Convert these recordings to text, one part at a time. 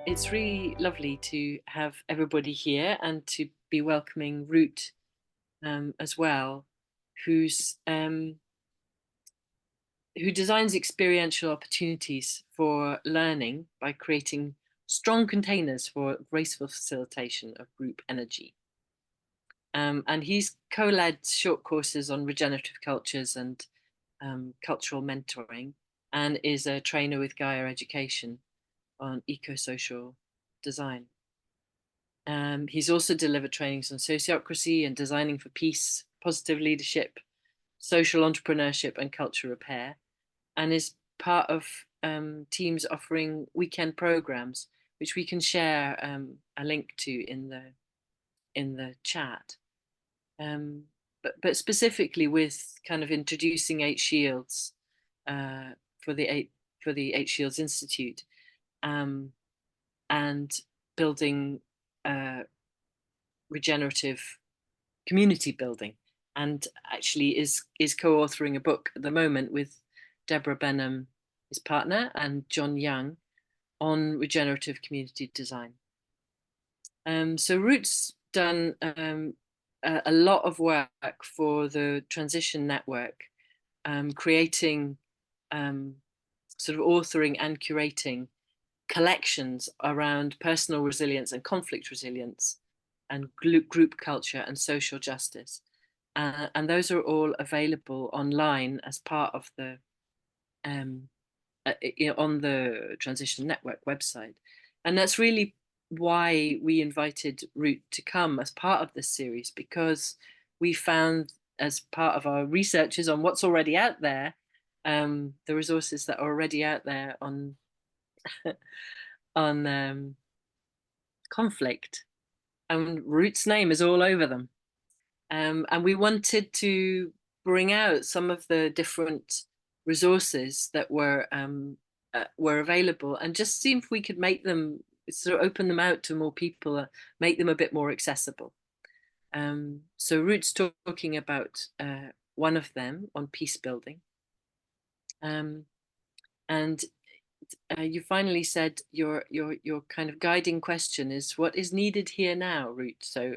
It's really lovely to have everybody here and to be welcoming Root as well, who's who designs experiential opportunities for learning by creating strong containers for graceful facilitation of group energy. And he's co-led short courses on regenerative cultures and cultural mentoring, and is a trainer with Gaia Education on eco-social design. He's also delivered trainings on sociocracy and designing for peace, positive leadership, social entrepreneurship, and culture repair, and is part of teams offering weekend programs, which we can share a link to in the chat. But specifically with kind of introducing Eight Shields for the Eight Shields Institute, and building regenerative community building, and actually is co-authoring a book at the moment with Deborah Benham, his partner, and John Young on regenerative community design. So Root's done a lot of work for the Transition Network, creating sort of authoring and curating collections around personal resilience and conflict resilience and group culture and social justice. And those are all available online as part of the on the Transition Network website. And that's really why we invited Root to come as part of this series, because we found, as part of our researches on what's already out there, the resources that are already out there on on conflict, and Root's name is all over them. And we wanted to bring out some of the different resources that were available, and just see if we could make them, sort of open them out to more people, make them a bit more accessible. So Root's talking about one of them on peace building. And you finally said your kind of guiding question is, what is needed here now, Root? So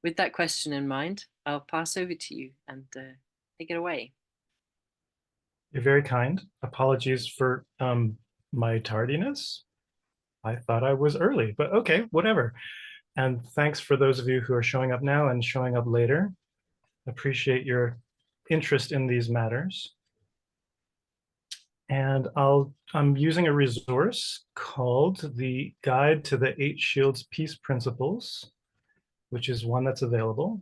with that question in mind, I'll pass over to you and take it away. You're very kind. Apologies for my tardiness. I thought I was early, but okay, whatever. And thanks for those of you who are showing up now and showing up later. Appreciate your interest in these matters. And I'm using a resource called the Guide to the Eight Shields Peace Principles, which is one that's available.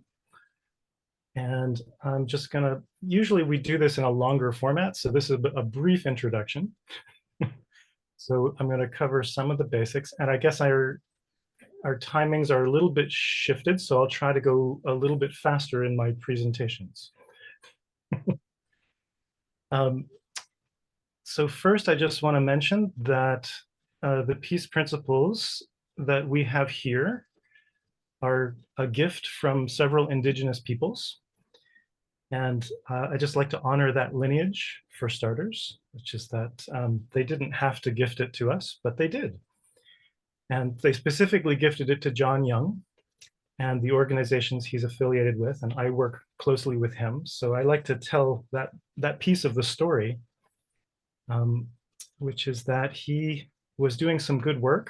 And I'm just gonna, usually we do this in a longer format, so this is a brief introduction. So I'm gonna cover some of the basics, and I guess our timings are a little bit shifted, so I'll try to go a little bit faster in my presentations. So first, I just want to mention that the peace principles that we have here are a gift from several indigenous peoples. And I just like to honor that lineage for starters, which is that they didn't have to gift it to us, but they did. And they specifically gifted it to John Young and the organizations he's affiliated with, and I work closely with him. So I like to tell that piece of the story, which is that he was doing some good work,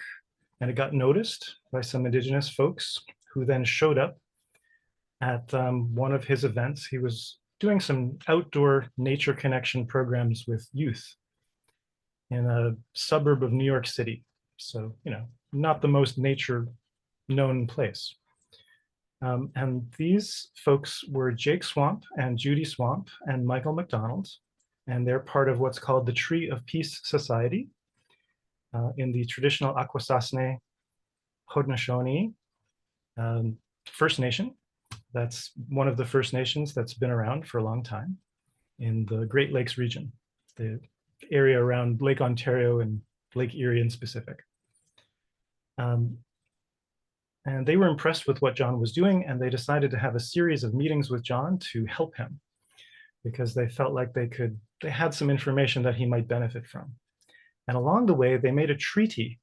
and it got noticed by some indigenous folks who then showed up at one of his events. He was doing some outdoor nature connection programs with youth in a suburb of New York City. So, you know, not the most nature known place. And these folks were Jake Swamp and Judy Swamp and Michael McDonald, and they're part of what's called the Tree of Peace Society in the traditional Akwesasne Haudenosaunee First Nation. That's one of the First Nations that's been around for a long time in the Great Lakes region, the area around Lake Ontario and Lake Erie in specific. And they were impressed with what John was doing, and they decided to have a series of meetings with John to help him, because they felt like they had some information that he might benefit from. And along the way, they made a treaty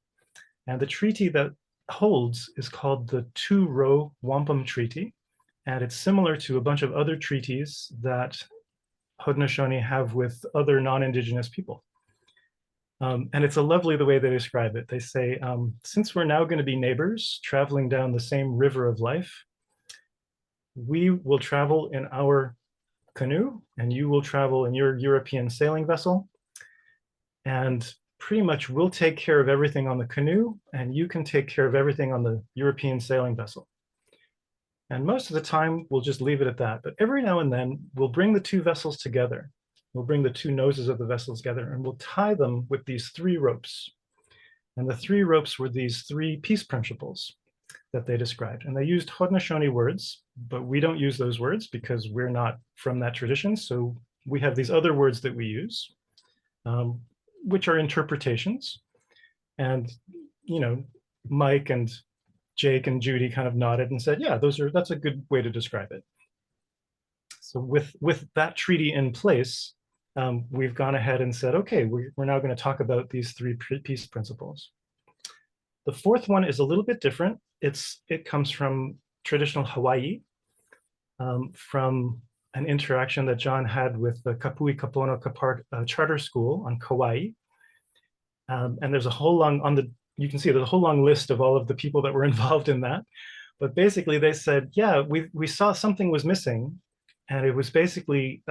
And the treaty that holds is called the Two-Row Wampum Treaty. And it's similar to a bunch of other treaties that Haudenosaunee have with other non-Indigenous people. And it's a lovely the way they describe it. They say, since we're now going to be neighbors traveling down the same river of life, we will travel in our canoe and you will travel in your European sailing vessel. And pretty much we'll take care of everything on the canoe and you can take care of everything on the European sailing vessel. And most of the time we'll just leave it at that. But every now and then we'll bring the two vessels together. We'll bring the two noses of the vessels together and we'll tie them with these 3 ropes. And the 3 ropes were these 3 peace principles that they described. And they used Haudenosaunee words, but we don't use those words because we're not from that tradition. So we have these other words that we use, which are interpretations. And, you know, Mike and Jake and Judy kind of nodded and said, yeah, that's a good way to describe it. So with that treaty in place, we've gone ahead and said, okay, we're now going to talk about these 3 peace principles. The 4th one is a little bit different. It comes from traditional Hawaii, from an interaction that John had with the Kapui Kapono Charter School on Kauai. And there's a whole long, you can see there's a whole long list of all of the people that were involved in that. But basically they said, yeah, we saw something was missing. And it was basically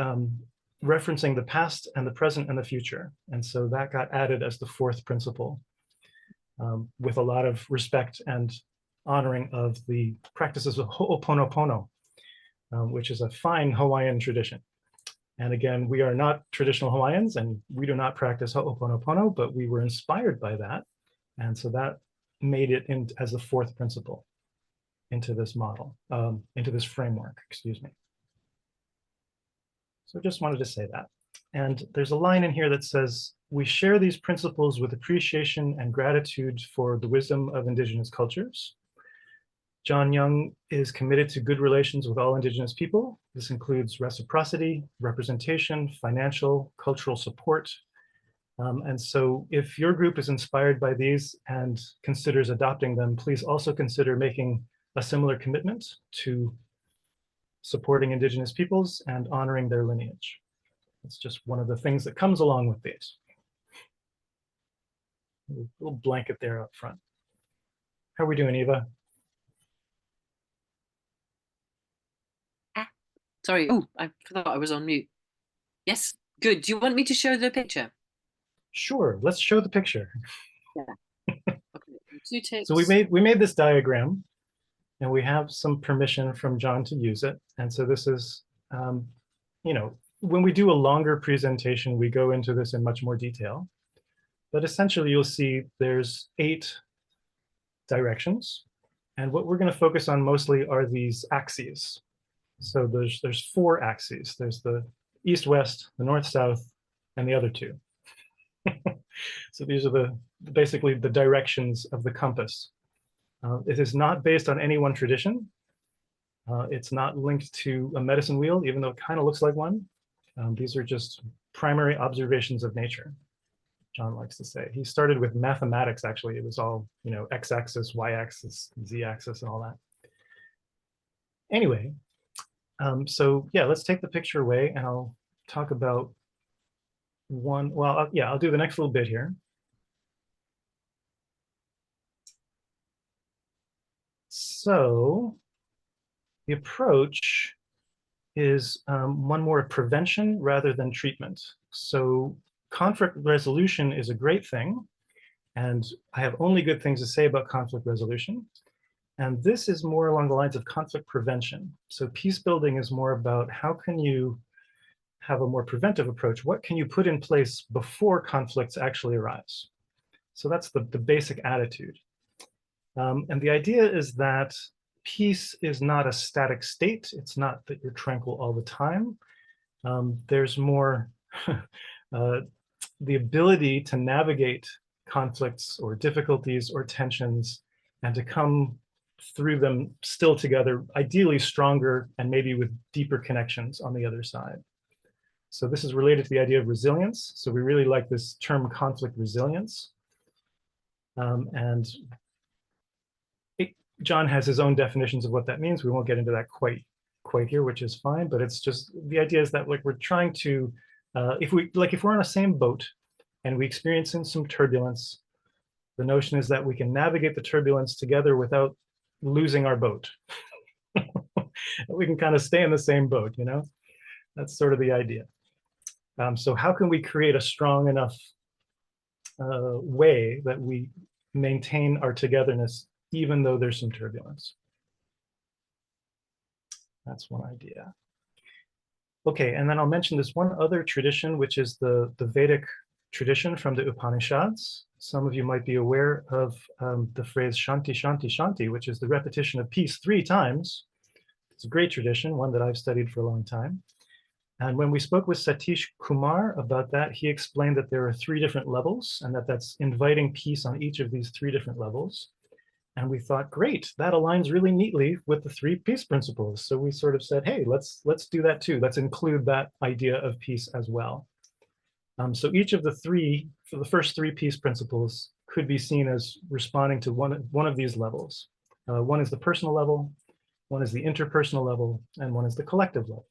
referencing the past and the present and the future. And so that got added as the 4th principle, with a lot of respect and honoring of the practices of Ho'oponopono, which is a fine Hawaiian tradition. And again, we are not traditional Hawaiians and we do not practice Ho'oponopono, but we were inspired by that. And so that made it in as the 4th principle into this model, into this framework, excuse me. So just wanted to say that. And there's a line in here that says, we share these principles with appreciation and gratitude for the wisdom of Indigenous cultures. John Young is committed to good relations with all Indigenous people. This includes reciprocity, representation, financial, cultural support. And so if your group is inspired by these and considers adopting them, please also consider making a similar commitment to supporting Indigenous peoples and honoring their lineage. It's just one of the things that comes along with these. A little blanket there up front. How are we doing, Eva? Sorry, oh, I forgot I was on mute. Yes, good. Do you want me to show the picture? Sure, let's show the picture. Yeah. Okay. 2 ticks. So we made this diagram and we have some permission from John to use it. And so this is, you know, when we do a longer presentation, we go into this in much more detail. But essentially, you'll see there's 8 directions. And what we're going to focus on mostly are these axes. So there's 4 axes. There's the east-west, the north-south, and the other 2. So these are basically the directions of the compass. It is not based on any one tradition. It's not linked to a medicine wheel, even though it kind of looks like one. These are just primary observations of nature, John likes to say. He started with mathematics, actually. It was all, you know, x-axis, y-axis, z-axis, and all that. Anyway, so yeah, let's take the picture away and I'll talk about one. Well, yeah, I'll do the next little bit here. So the approach is one more prevention rather than treatment. So conflict resolution is a great thing, and I have only good things to say about conflict resolution. And this is more along the lines of conflict prevention. So peace building is more about how can you have a more preventive approach? What can you put in place before conflicts actually arise? So that's the basic attitude. And the idea is that peace is not a static state. It's not that you're tranquil all the time. There's more the ability to navigate conflicts or difficulties or tensions and to come through them still together, ideally stronger and maybe with deeper connections on the other side. So this is related to the idea of resilience. So we really like this term conflict resilience. And John has his own definitions of what that means. We won't get into that quite here, which is fine. But it's just the idea is that like we're trying to, if we're on the same boat and we experience some turbulence, the notion is that we can navigate the turbulence together without losing our boat. We can kind of stay in the same boat, you know? That's sort of the idea. So how can we create a strong enough way that we maintain our togetherness even though there's some turbulence? That's one idea. Okay, and then I'll mention this one other tradition, which is the Vedic tradition from the Upanishads. Some of you might be aware of the phrase Shanti, Shanti, Shanti, which is the repetition of peace 3 times. It's a great tradition, one that I've studied for a long time. And when we spoke with Satish Kumar about that, he explained that there are 3 different levels and that's inviting peace on each of these 3 different levels. And we thought, great, that aligns really neatly with the 3 peace principles. So we sort of said, hey, let's do that too. Let's include that idea of peace as well. So each of the 3, for the first 3 peace principles, could be seen as responding to one of these levels. One is the personal level, one is the interpersonal level, and one is the collective level.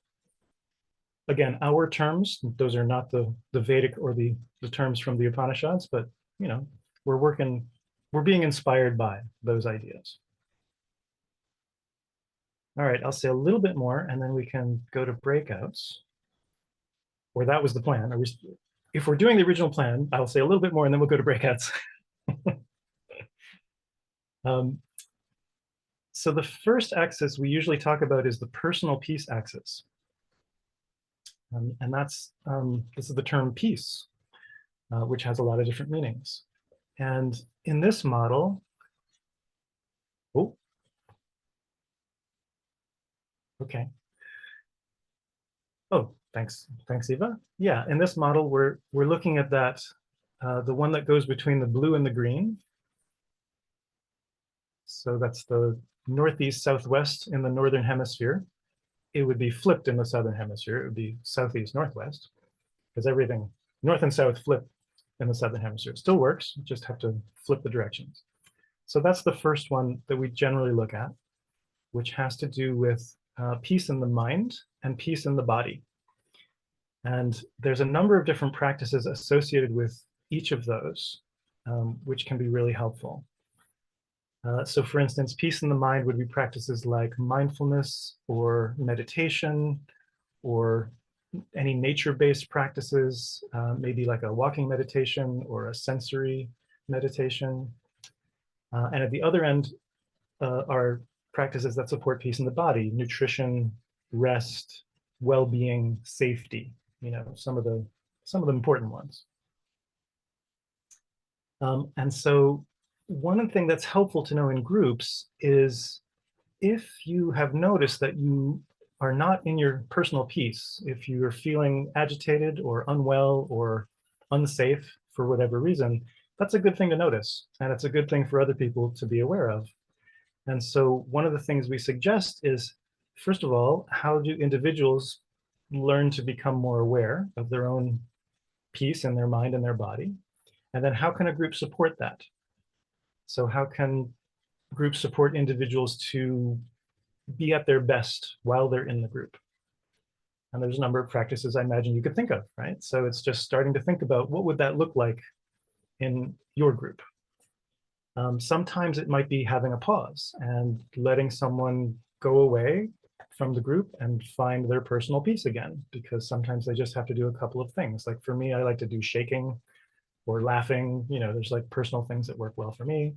Again, our terms, those are not the Vedic or the terms from the Upanishads, but you know, we're being inspired by those ideas. All right, I'll say a little bit more and then we can go to breakouts. Or that was the plan. If we're doing the original plan, I'll say a little bit more and then we'll go to breakouts. So the first axis we usually talk about is the personal peace axis. And this is the term peace, which has a lot of different meanings. And in this model, oh, okay. Oh, thanks, Eva. Yeah, in this model, we're looking at that, the one that goes between the blue and the green. So that's the northeast, southwest in the northern hemisphere. It would be flipped in the southern hemisphere. It would be southeast, northwest, because everything north and south flip in the southern hemisphere. It still works, you just have to flip the directions. So that's the first one that we generally look at, which has to do with peace in the mind and peace in the body. And there's a number of different practices associated with each of those, which can be really helpful. So for instance, peace in the mind would be practices like mindfulness or meditation or any nature-based practices, maybe like a walking meditation or a sensory meditation. And at the other end are practices that support peace in the body, nutrition, rest, well-being, safety, you know, some of the important ones. And so one thing that's helpful to know in groups is if you have noticed that you are not in your personal peace, if you are feeling agitated or unwell or unsafe for whatever reason, that's a good thing to notice. And it's a good thing for other people to be aware of. And so one of the things we suggest is, first of all, how do individuals learn to become more aware of their own peace in their mind and their body? And then how can a group support that? So how can groups support individuals to be at their best while they're in the group? And there's a number of practices I imagine you could think of, right? So it's just starting to think about what would that look like in your group. Sometimes it might be having a pause and letting someone go away from the group and find their personal peace again, because sometimes they just have to do a couple of things. Like for me, I like to do shaking or laughing. You know, there's like personal things that work well for me.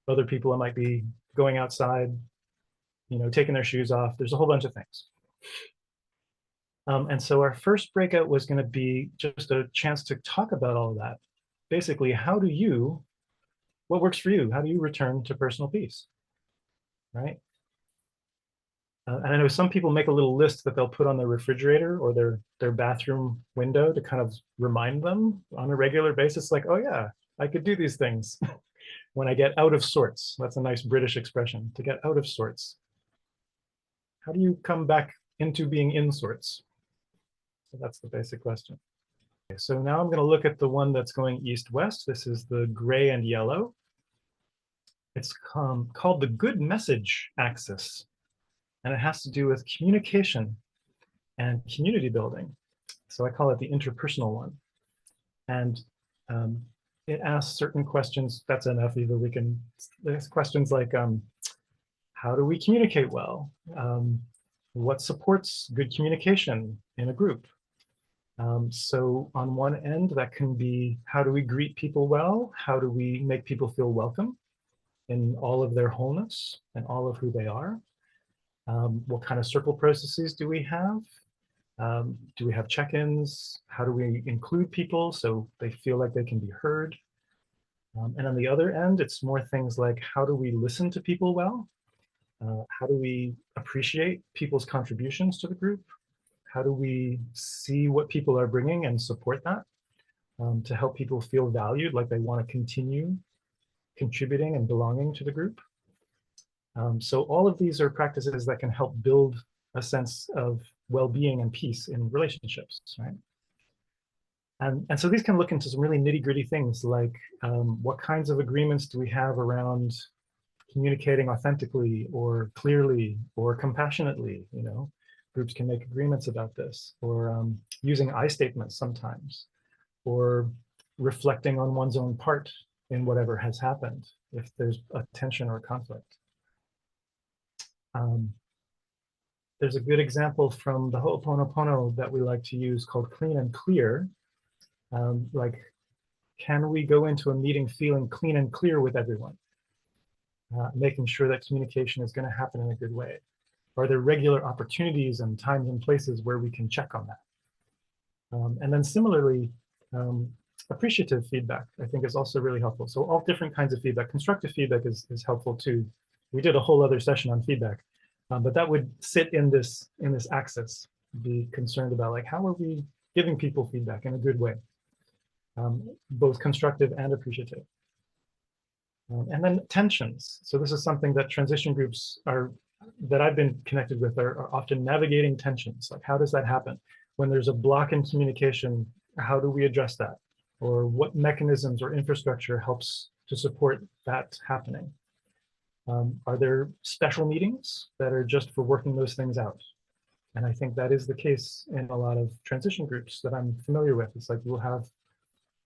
Other people, it might be going outside, you know, taking their shoes off. There's a whole bunch of things. And so our first breakout was going to be just a chance to talk about all of that. Basically, what works for you? How do you return to personal peace, right? And I know some people make a little list that they'll put on their refrigerator or their bathroom window to kind of remind them on a regular basis, like, oh yeah, I could do these things when I get out of sorts. That's a nice British expression, to get out of sorts. How do you come back into being in sorts? So that's the basic question. So now I'm going to look at the one that's going east-west. This is the gray and yellow. It's called the good message axis, and it has to do with communication and community building. So I call it the interpersonal one. And it asks certain questions. That's enough. Either we can, there's questions like, how do we communicate well? What supports good communication in a group? So on one end, that can be, how do we greet people well? How do we make people feel welcome in all of their wholeness and all of who they are? What kind of circle processes do we have? Do we have check-ins? How do we include people so they feel like they can be heard? And on the other end, it's more things like, how do we listen to people well? How do we appreciate people's contributions to the group? How do we see what people are bringing and support that to help people feel valued, like they want to continue contributing and belonging to the group? So all of these are practices that can help build a sense of well-being and peace in relationships, right? And so these can look into some really nitty-gritty things like what kinds of agreements do we have around communicating authentically or clearly or compassionately, you know? Groups can make agreements about this, or using I statements sometimes, or reflecting on one's own part in whatever has happened if there's a tension or conflict. There's a good example from the Ho'oponopono that we like to use called clean and clear. Like, can we go into a meeting feeling clean and clear with everyone? Making sure that communication is going to happen in a good way. Are there regular opportunities and times and places where we can check on that? And then similarly, appreciative feedback, I think, is also really helpful. So all different kinds of feedback. Constructive feedback is helpful too. We did a whole other session on feedback, but that would sit in this axis, be concerned about like, how are we giving people feedback in a good way, both constructive and appreciative. And then tensions. So this is something that transition groups that I've been connected with are often navigating tensions. Like, how does that happen? When there's a block in communication, how do we address that? Or what mechanisms or infrastructure helps to support that happening? Are there special meetings that are just for working those things out? And I think that is the case in a lot of transition groups that I'm familiar with. It's like we'll have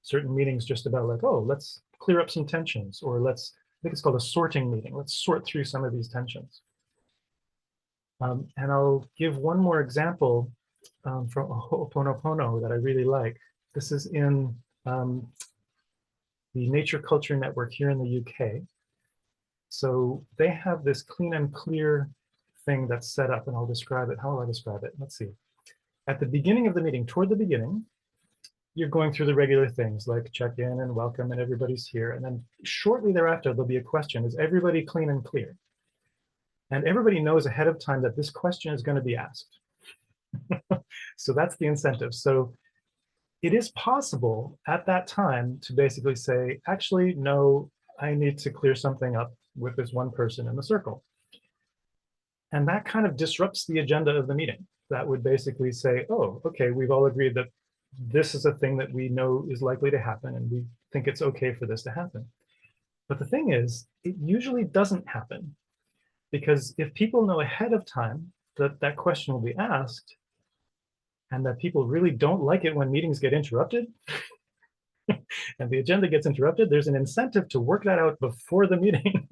certain meetings just about like, oh, let's clear up some tensions, or I think it's called a sorting meeting. Let's sort through some of these tensions. And I'll give one more example from Ho'oponopono that I really like. This is in the Nature Culture Network here in the UK. So they have this clean and clear thing that's set up, and I'll describe it. How will I describe it? Let's see. At the beginning of the meeting, toward the beginning, you're going through the regular things like check in and welcome and everybody's here. And then shortly thereafter, there'll be a question, is everybody clean and clear? And everybody knows ahead of time that this question is going to be asked. So that's the incentive. So it is possible at that time to basically say, actually, no, I need to clear something up with this one person in the circle. And that kind of disrupts the agenda of the meeting. That would basically say, oh, okay, we've all agreed that this is a thing that we know is likely to happen, and we think it's okay for this to happen. But the thing is, it usually doesn't happen, because if people know ahead of time that that question will be asked, and that people really don't like it when meetings get interrupted, and the agenda gets interrupted, there's an incentive to work that out before the meeting,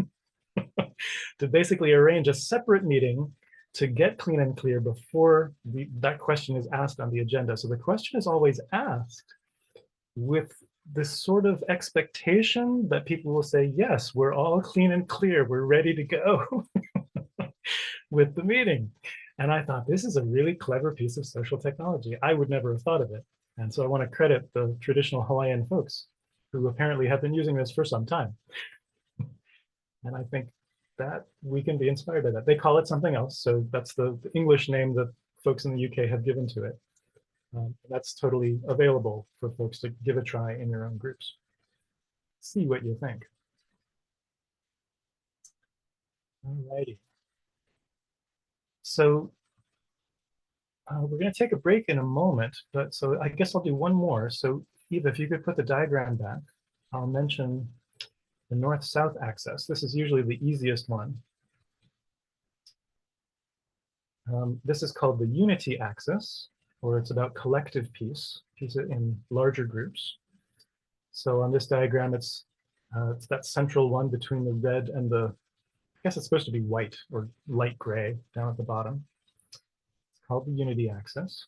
to basically arrange a separate meeting to get clean and clear before that question is asked on the agenda. So the question is always asked with this sort of expectation that people will say, yes, we're all clean and clear, we're ready to go with the meeting. And I thought, this is a really clever piece of social technology. I would never have thought of it. And so I want to credit the traditional Hawaiian folks who apparently have been using this for some time. And I think that we can be inspired by that. They call it something else. So that's the English name that folks in the UK have given to it. That's totally available for folks to give a try in your own groups. See what you think. All righty. So We're going to take a break in a moment, but so I guess I'll do one more. So Eva, if you could put the diagram back, I'll mention the north-south axis. This is usually the easiest one. This is called the unity axis, or it's about collective peace in larger groups. So on this diagram, it's that central one between the red and the, I guess it's supposed to be white or light gray down at the bottom. It's called the unity axis.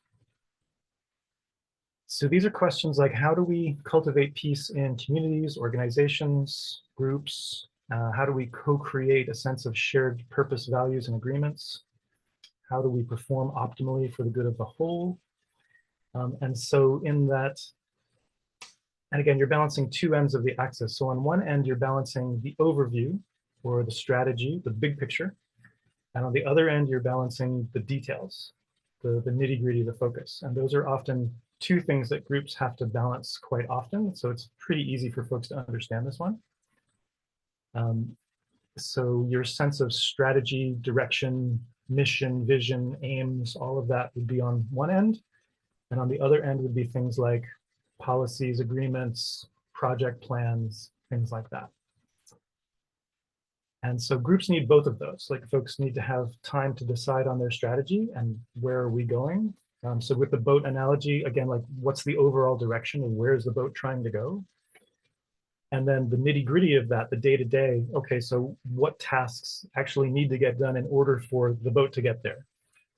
So these are questions like, how do we cultivate peace in communities, organizations, groups? How do we co-create a sense of shared purpose, values, and agreements? How do we perform optimally for the good of the whole? And so in that, and again, you're balancing two ends of the axis. So on one end, you're balancing the overview or the strategy, the big picture. And on the other end, you're balancing the details, the nitty-gritty, the focus. And those are often two things that groups have to balance quite often. So it's pretty easy for folks to understand this one. So your sense of strategy, direction, mission, vision, aims, all of that would be on one end. And on the other end would be things like policies, agreements, project plans, things like that. And so groups need both of those. Like folks need to have time to decide on their strategy and where are we going. So with the boat analogy, again, like what's the overall direction and where's the boat trying to go? And then the nitty gritty of that, the day-to-day, okay, so what tasks actually need to get done in order for the boat to get there?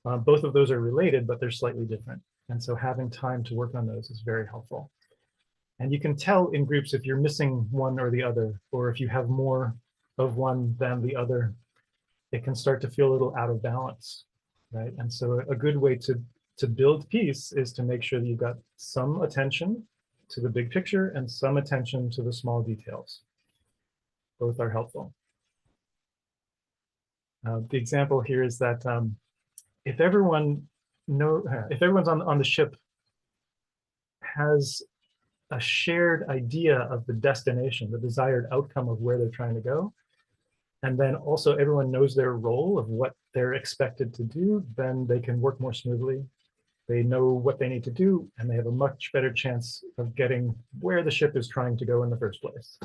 Both of those are related, but they're slightly different. And so having time to work on those is very helpful. And you can tell in groups if you're missing one or the other, or if you have more of one than the other, it can start to feel a little out of balance, right? And so a good way to build peace is to make sure that you've got some attention to the big picture and some attention to the small details. Both are helpful. The example here is that if everyone's on the ship has a shared idea of the destination, the desired outcome of where they're trying to go, and then also everyone knows their role of what they're expected to do, then they can work more smoothly. They know what they need to do, and they have a much better chance of getting where the ship is trying to go in the first place.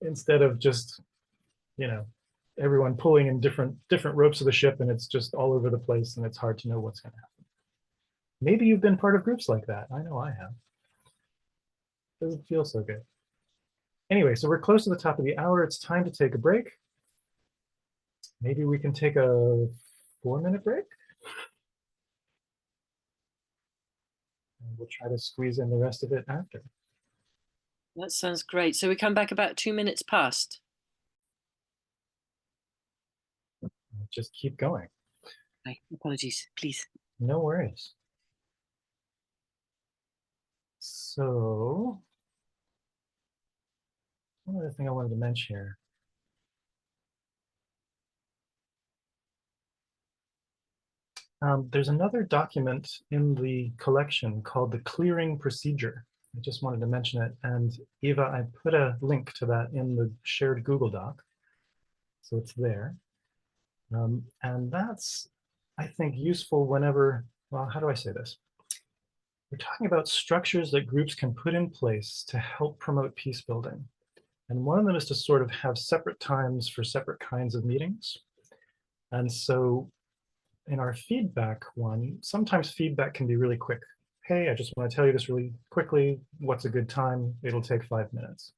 Instead of just, everyone pulling in different ropes of the ship, and it's just all over the place, and it's hard to know what's going to happen. Maybe you've been part of groups like that. I know I have. Doesn't feel so good. Anyway, so we're close to the top of the hour. It's time to take a break. Maybe we can take a 4-minute break. And we'll try to squeeze in the rest of it after. That sounds great. So we come back about 2 minutes past. Just keep going. Okay, apologies, please. No worries. So, one other thing I wanted to mention here. There's another document in the collection called the clearing procedure. I just wanted to mention it. And Eva, I put a link to that in the shared Google Doc. So it's there. And that's, I think, useful whenever, well, how do I say this? We're talking about structures that groups can put in place to help promote peace building. And one of them is to sort of have separate times for separate kinds of meetings. And so in our feedback one, sometimes feedback can be really quick. Hey, I just want to tell you this really quickly. What's a good time? It'll take 5 minutes.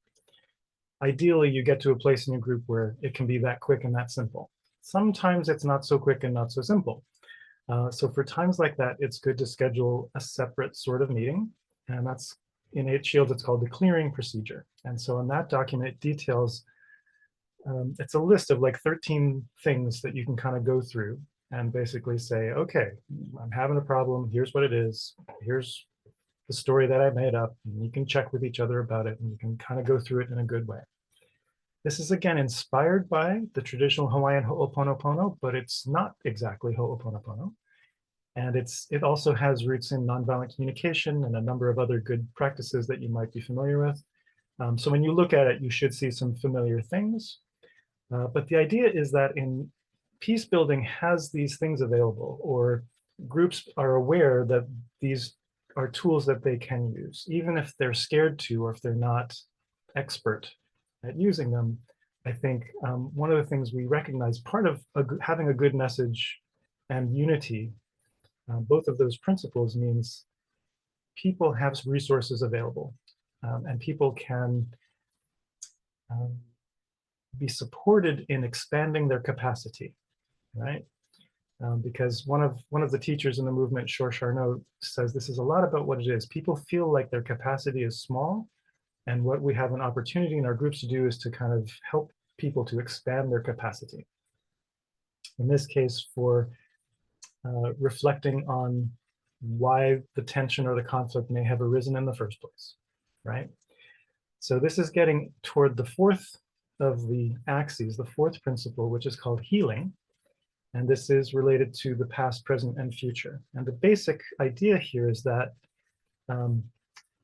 Ideally, you get to a place in your group where it can be that quick and that simple. Sometimes it's not so quick and not so simple. So for times like that, it's good to schedule a separate sort of meeting. And that's in 8 Shields, it's called the clearing procedure. And so in that document, it details, it's a list of like 13 things that you can kind of go through and basically say, okay, I'm having a problem. Here's what it is. Here's the story that I made up. And you can check with each other about it, and you can kind of go through it in a good way. This is, again, inspired by the traditional Hawaiian Ho'oponopono, but it's not exactly Ho'oponopono. And it also has roots in nonviolent communication and a number of other good practices that you might be familiar with. So when you look at it, you should see some familiar things. But the idea is that in peace building has these things available, or groups are aware that these are tools that they can use, even if they're scared to, or if they're not expert at using them. I think one of the things we recognize, part of having a good message and unity, both of those principles means people have resources available, and people can um, be supported in expanding their capacity, right? Because one of the teachers in the movement, Shor Charnot, says this is a lot about what it is. People feel like their capacity is small, and what we have an opportunity in our groups to do is to kind of help people to expand their capacity. In this case, for reflecting on why the tension or the conflict may have arisen in the first place, right? So this is getting toward the fourth of the axes, the fourth principle, which is called healing. And this is related to the past, present, and future. And the basic idea here is that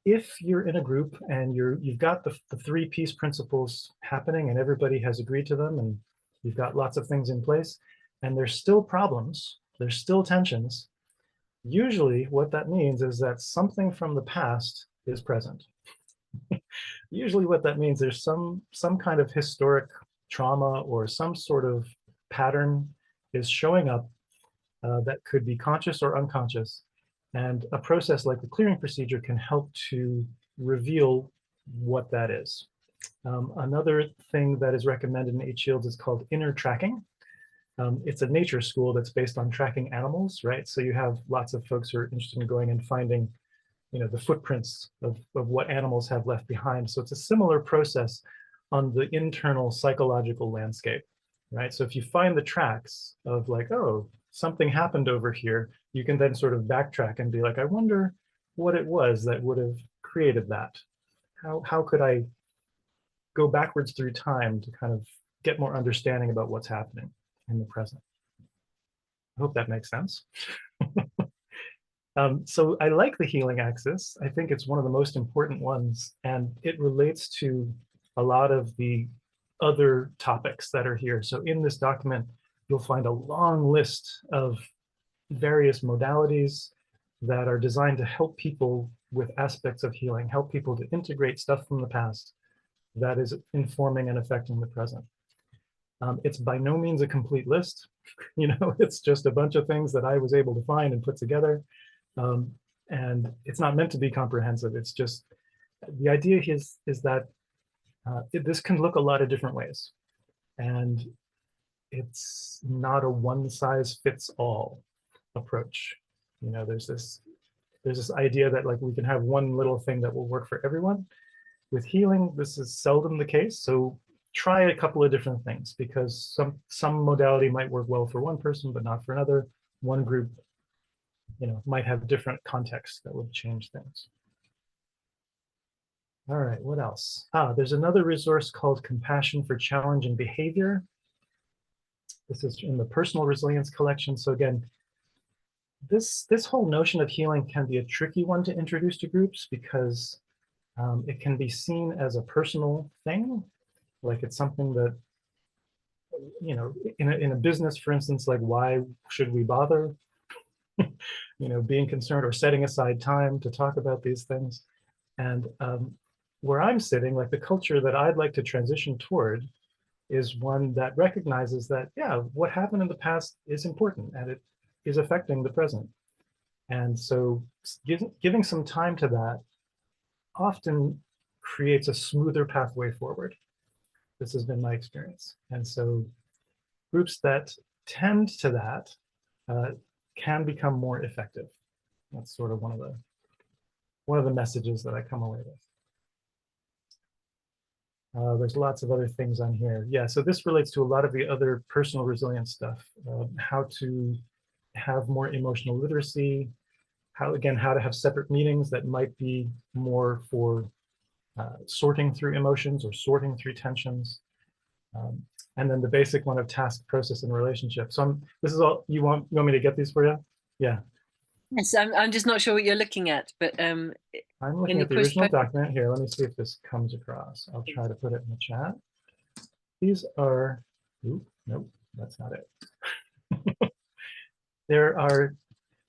if you're in a group and you've got the three peace principles happening and everybody has agreed to them and you've got lots of things in place and there's still problems, there's still tensions, usually what that means is that something from the past is present. Usually what that means, there's some kind of historic trauma or some sort of pattern is showing up that could be conscious or unconscious. And a process like the clearing procedure can help to reveal what that is. Another thing that is recommended in 8 Shields is called inner tracking. It's a nature school that's based on tracking animals, right? So you have lots of folks who are interested in going and finding, the footprints of what animals have left behind. So it's a similar process on the internal psychological landscape, right? So if you find the tracks of like, oh, something happened over here, you can then sort of backtrack and be like, I wonder what it was that would have created that. How could I go backwards through time to kind of get more understanding about what's happening in the present? I hope that makes sense. So I like the healing axis. I think it's one of the most important ones, and it relates to a lot of the other topics that are here. So in this document, you'll find a long list of various modalities that are designed to help people with aspects of healing, help people to integrate stuff from the past that is informing and affecting the present. It's by no means a complete list. It's just a bunch of things that I was able to find and put together. And it's not meant to be comprehensive. It's just, the idea is that this can look a lot of different ways. And it's not a one size fits all approach. There's this idea that like we can have one little thing that will work for everyone. With healing, this is seldom the case. So try a couple of different things, because some modality might work well for one person, but not for another. One group, might have different contexts that would change things. All right, what else? There's another resource called Compassion for Challenging Behavior. This is in the Personal Resilience collection. So again, this whole notion of healing can be a tricky one to introduce to groups, because it can be seen as a personal thing. Like it's something that, in a business, for instance, like why should we bother, being concerned or setting aside time to talk about these things? And where I'm sitting, like the culture that I'd like to transition toward is one that recognizes that, yeah, what happened in the past is important and it is affecting the present. And so giving some time to that often creates a smoother pathway forward. This has been my experience. And so groups that tend to that can become more effective. That's sort of one of the messages that I come away with. There's lots of other things on here. Yeah, so this relates to a lot of the other personal resilience stuff. How to have more emotional literacy, how to have separate meetings that might be more for sorting through emotions or sorting through tensions. And then the basic one of task, process, and relationship. So this is all, you want me to get these for you? Yeah. Yes, I'm just not sure what you're looking at, but I'm looking at the original document here. Let me see if this comes across. I'll try to put it in the chat. These are, nope, that's not it. There are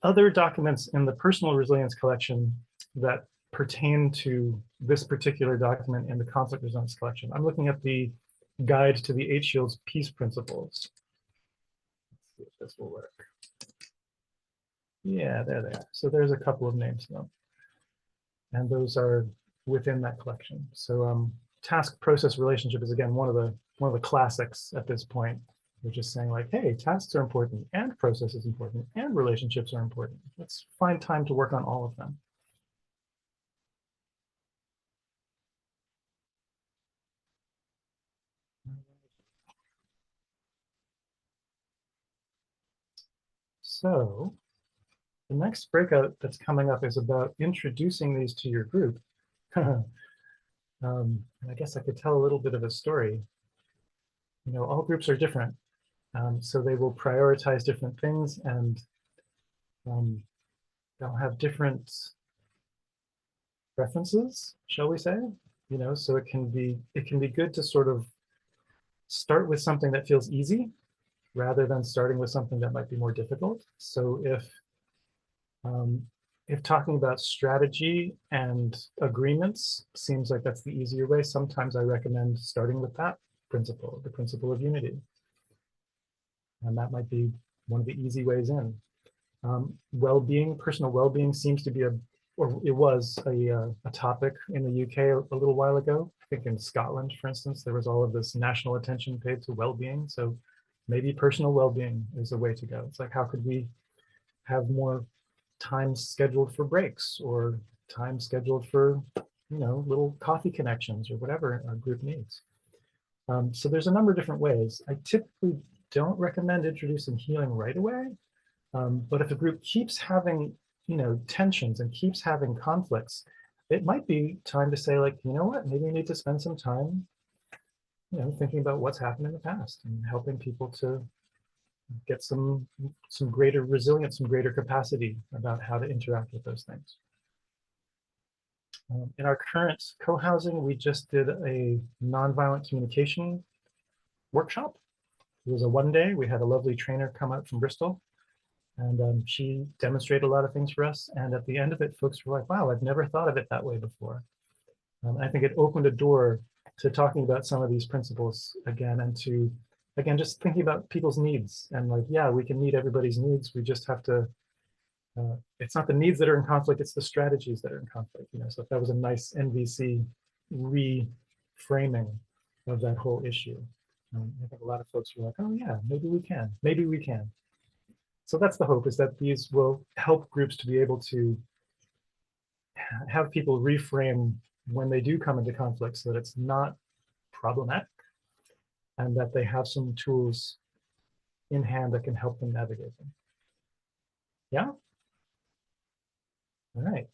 other documents in the personal resilience collection that pertain to this particular document in the conflict resilience collection. I'm looking at the guide to the 8 Shields peace principles. Let's see if this will work. Yeah, there they are. So there's a couple of names though. And those are within that collection. So task process relationship is again one of the classics at this point. We're just saying like, hey, tasks are important and process is important and relationships are important. Let's find time to work on all of them. So the next breakout that's coming up is about introducing these to your group. And I guess I could tell a little bit of a story. You know, all groups are different. So they will prioritize different things and they'll have different preferences, shall we say? You know, so it can be good to sort of start with something that feels easy rather than starting with something that might be more difficult. So if talking about strategy and agreements seems like that's the easier way, sometimes I recommend starting with that principle, the principle of unity. And that might be one of the easy ways in. Well-being, personal well-being seems to be or it was a topic in the UK a little while ago. I think in Scotland, for instance, there was all of this national attention paid to well-being. So maybe personal well-being is a way to go. It's like, how could we have more time scheduled for breaks or time scheduled for, you know, little coffee connections or whatever our group needs. So there's a number of different ways. I typically don't recommend introducing healing right away. But if a group keeps having, you know, tensions and keeps having conflicts, it might be time to say like, you know what, maybe we need to spend some time, you know, thinking about what's happened in the past and helping people to get some greater resilience, some greater capacity about how to interact with those things. In our current co-housing, we just did a nonviolent communication workshop. It was a 1-day. We had a lovely trainer come out from Bristol, and she demonstrated a lot of things for us. And at the end of it, folks were like, wow, I've never thought of it that way before. I think it opened a door to talking about some of these principles again, and to, again, just thinking about people's needs. And like, yeah, we can meet everybody's needs. We just have to, it's not the needs that are in conflict, it's the strategies that are in conflict. You know, so that was a nice NVC reframing of that whole issue. I think a lot of folks were like, oh yeah, maybe we can, maybe we can. So that's the hope, is that these will help groups to be able to have people reframe when they do come into conflict so that it's not problematic, and that they have some tools in hand that can help them navigate them. Yeah? All right.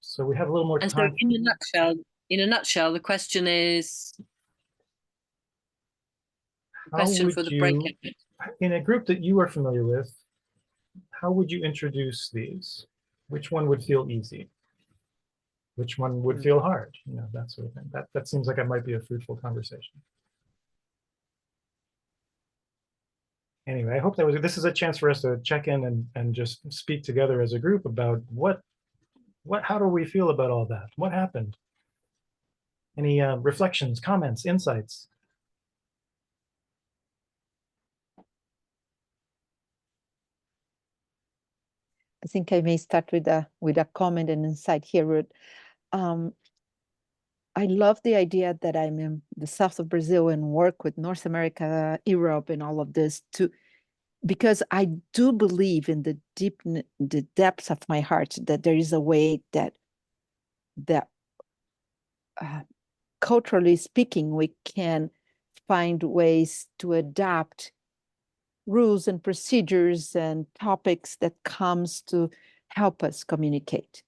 So we have a little more time. And so in a nutshell, the question is, question for the breakout. In a group that you are familiar with, how would you introduce these? Which one would feel easy? Which one would feel hard? You know, that sort of thing. That seems like it might be a fruitful conversation. Anyway, I hope that this is a chance for us to check in and just speak together as a group about how do we feel about all that? What happened? Any reflections, comments, insights? I think I may start with a comment and insight here, Ruth. I love the idea that I'm in the south of Brazil and work with North America, Europe, and all of this because I do believe in the depths of my heart that there is a way that culturally speaking, we can find ways to adapt rules and procedures and topics that comes to help us communicate.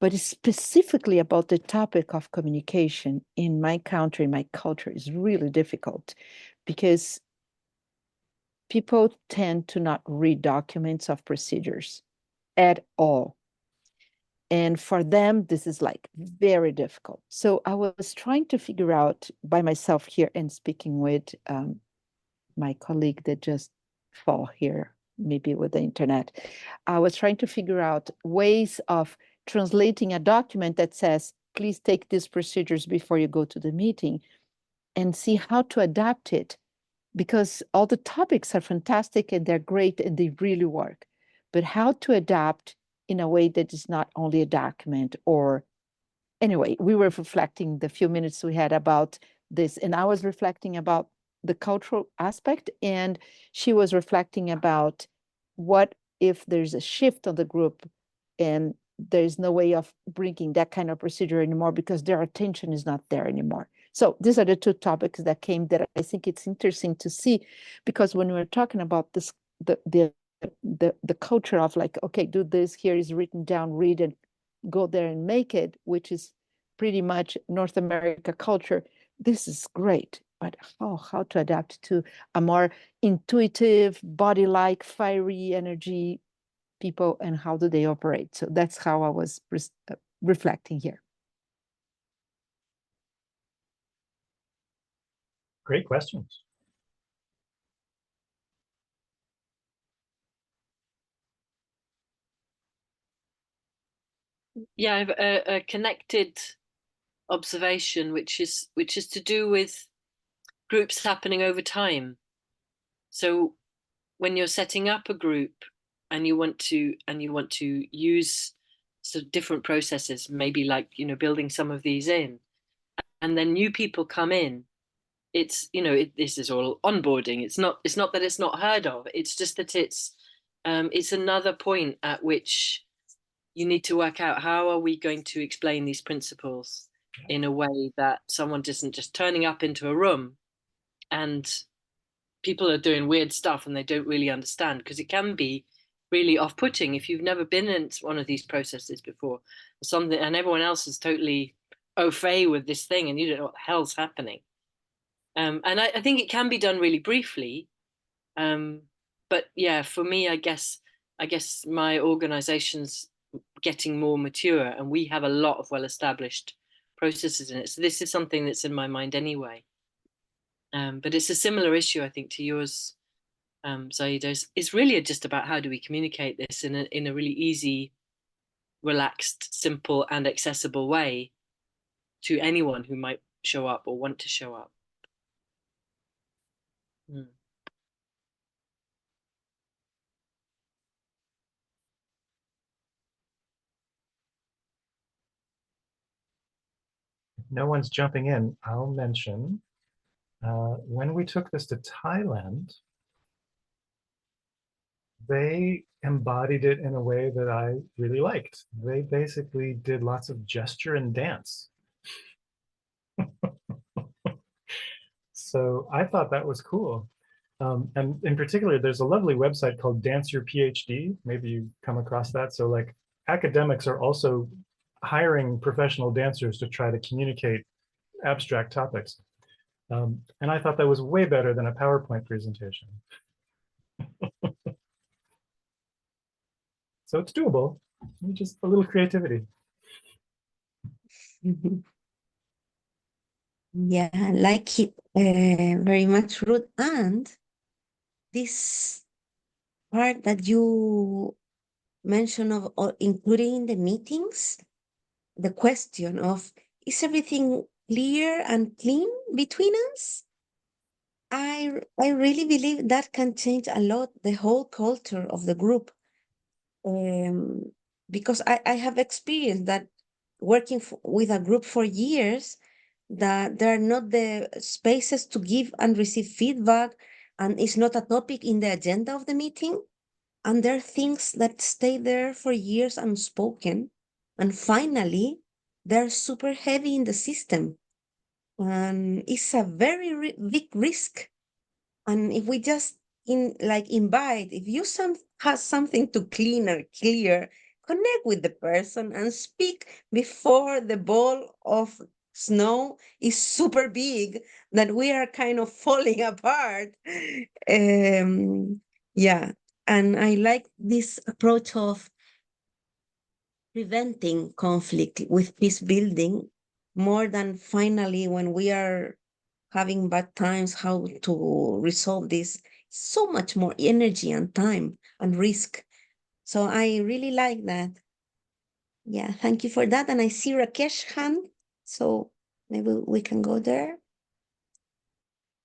But specifically about the topic of communication in my country, my culture is really difficult because people tend to not read documents of procedures at all. And for them, this is like very difficult. So I was trying to figure out by myself here and speaking with my colleague that just fall here maybe with the internet. I was trying to figure out ways of translating a document that says, please take these procedures before you go to the meeting, and see how to adapt it, because all the topics are fantastic and they're great and they really work, but how to adapt in a way that is not only a document. Or anyway, we were reflecting the few minutes we had about this, and I was reflecting about the cultural aspect, and she was reflecting about what if there's a shift on the group and there's no way of bringing that kind of procedure anymore because their attention is not there anymore. So these are the two topics that came that I think it's interesting to see, because when we're talking about this, the culture of like, okay, do this, here is written down, read and go there and make it, which is pretty much North America culture. This is great, but how to adapt to a more intuitive, body-like, fiery energy people, and how do they operate? So that's how I was reflecting here. Great questions. Yeah, I have a connected observation, which is to do with groups happening over time. So when you're setting up a group and you want to use sort of different processes, maybe like, you know, building some of these in, and then new people come in, it's, you know, this is all onboarding. It's not that it's not heard of. It's just that it's another point at which you need to work out, how are we going to explain these principles in a way that someone isn't just turning up into a room and people are doing weird stuff and they don't really understand, because it can be really off-putting if you've never been in one of these processes before, something, and everyone else is totally au fait with this thing and you don't know what the hell's happening. And I think it can be done really briefly. But yeah, for me, I guess my organization's getting more mature and we have a lot of well-established processes in it. So this is something that's in my mind anyway. But it's a similar issue, I think, to yours, Zaida. It's really just about how do we communicate this in a really easy, relaxed, simple, and accessible way to anyone who might show up or want to show up. No one's jumping in. I'll mention when we took this to Thailand, they embodied it in a way that I really liked. They basically did lots of gesture and dance. So I thought that was cool. And in particular, there's a lovely website called Dance Your PhD. Maybe you come across that. So like academics are also hiring professional dancers to try to communicate abstract topics. And I thought that was way better than a PowerPoint presentation. So it's doable, just a little creativity. Yeah, I like it very much, Ruth. And this part that you mentioned of including in the meetings, the question of, is everything clear and clean between us? I really believe that can change a lot the whole culture of the group. Because I have experienced that working with a group for years, that there are not the spaces to give and receive feedback, and it's not a topic in the agenda of the meeting. And there are things that stay there for years unspoken. And finally, they're super heavy in the system. And it's a very big risk. And if we just invite, if you has something to clean or clear, connect with the person and speak before the ball of snow is super big, that we are kind of falling apart. Yeah, and I like this approach of preventing conflict with peace building, more than finally when we are having bad times, how to resolve this so much more energy and time and risk. So I really like that. Yeah, thank you for that. And I see Rakesh hand, so maybe we can go there.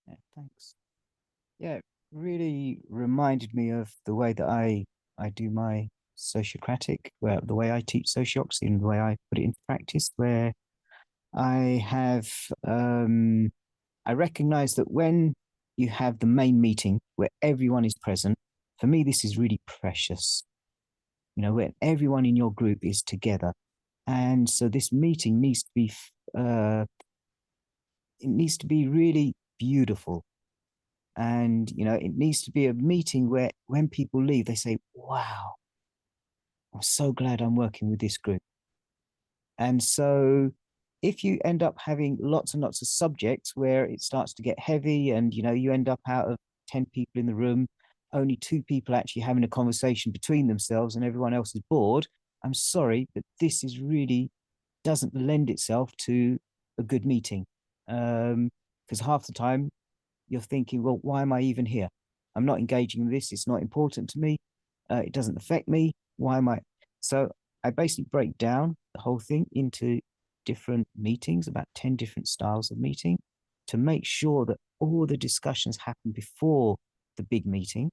Yeah, thanks. Yeah, it really reminded me of the way that I do my sociocratic, well, the way I teach sociocracy and the way I put it into practice, where I have I recognize that when you have the main meeting where everyone is present, for me this is really precious. You know, when everyone in your group is together. And so this meeting needs to be it needs to be really beautiful. And you know, it needs to be a meeting where when people leave, they say, wow, I'm so glad I'm working with this group. And so if you end up having lots and lots of subjects where it starts to get heavy and, you know, you end up out of 10 people in the room, only 2 people actually having a conversation between themselves and everyone else is bored, I'm sorry, but this is really doesn't lend itself to a good meeting. Because half the time you're thinking, well, why am I even here? I'm not engaging in this. It's not important to me. It doesn't affect me. Why am I? So I basically break down the whole thing into different meetings, about 10 different styles of meeting, to make sure that all the discussions happen before the big meeting,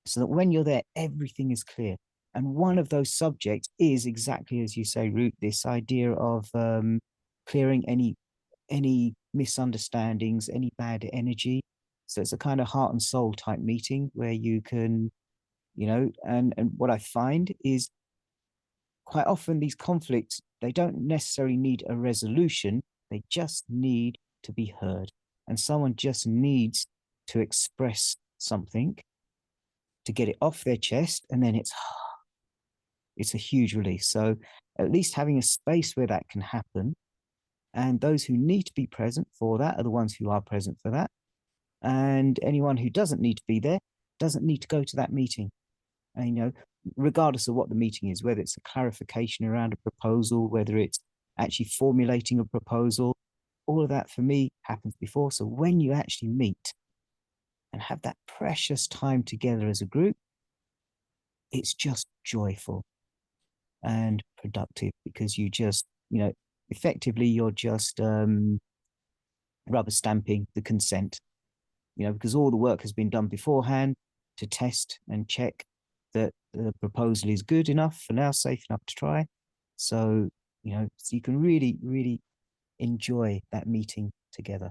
so that when you're there, everything is clear. And one of those subjects is exactly as you say, Ruth, this idea of clearing any misunderstandings, any bad energy. So it's a kind of heart and soul type meeting where you can, you know, and what I find is quite often these conflicts, they don't necessarily need a resolution. They just need to be heard. And someone just needs to express something to get it off their chest. And then it's a huge release. So at least having a space where that can happen. And those who need to be present for that are the ones who are present for that. And anyone who doesn't need to be there doesn't need to go to that meeting. And, you know, regardless of what the meeting is, whether it's a clarification around a proposal, whether it's actually formulating a proposal, all of that for me happens before. So when you actually meet and have that precious time together as a group, it's just joyful and productive, because you just, you know, effectively you're just rubber stamping the consent, you know, because all the work has been done beforehand to test and check that the proposal is good enough for now, safe enough to try. So, you know, so you can really, really enjoy that meeting together.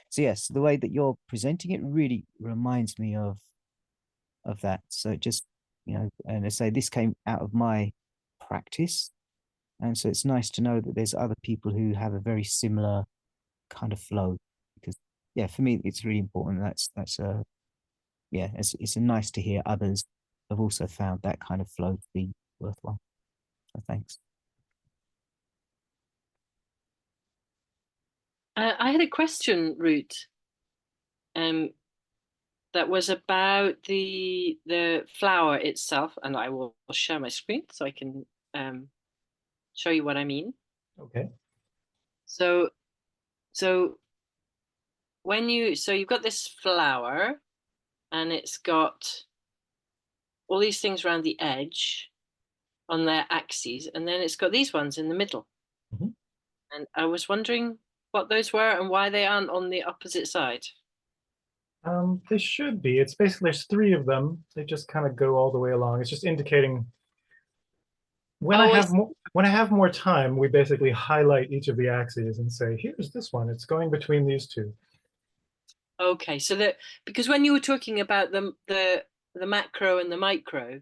So yes, the way that you're presenting it really reminds me of that. So it just, you know, and I say this came out of my practice. And so it's nice to know that there's other people who have a very similar kind of flow, because yeah, for me, it's really important. Yeah, it's nice to hear others have also found that kind of flow to be worthwhile. So thanks. I had a question, Ruth, that was about the flower itself, and I will share my screen so I can show you what I mean. Okay. So when you've got this flower, and it's got all these things around the edge on their axes, and then it's got these ones in the middle. Mhm. And I was wondering what those were and why they aren't on the opposite side. They should be. It's basically, there's 3 of them. They just kind of go all the way along. It's just indicating when I have more time, we basically highlight each of the axes and say, here's this one. It's going between these 2. Okay, so that, because when you were talking about the macro and the micro,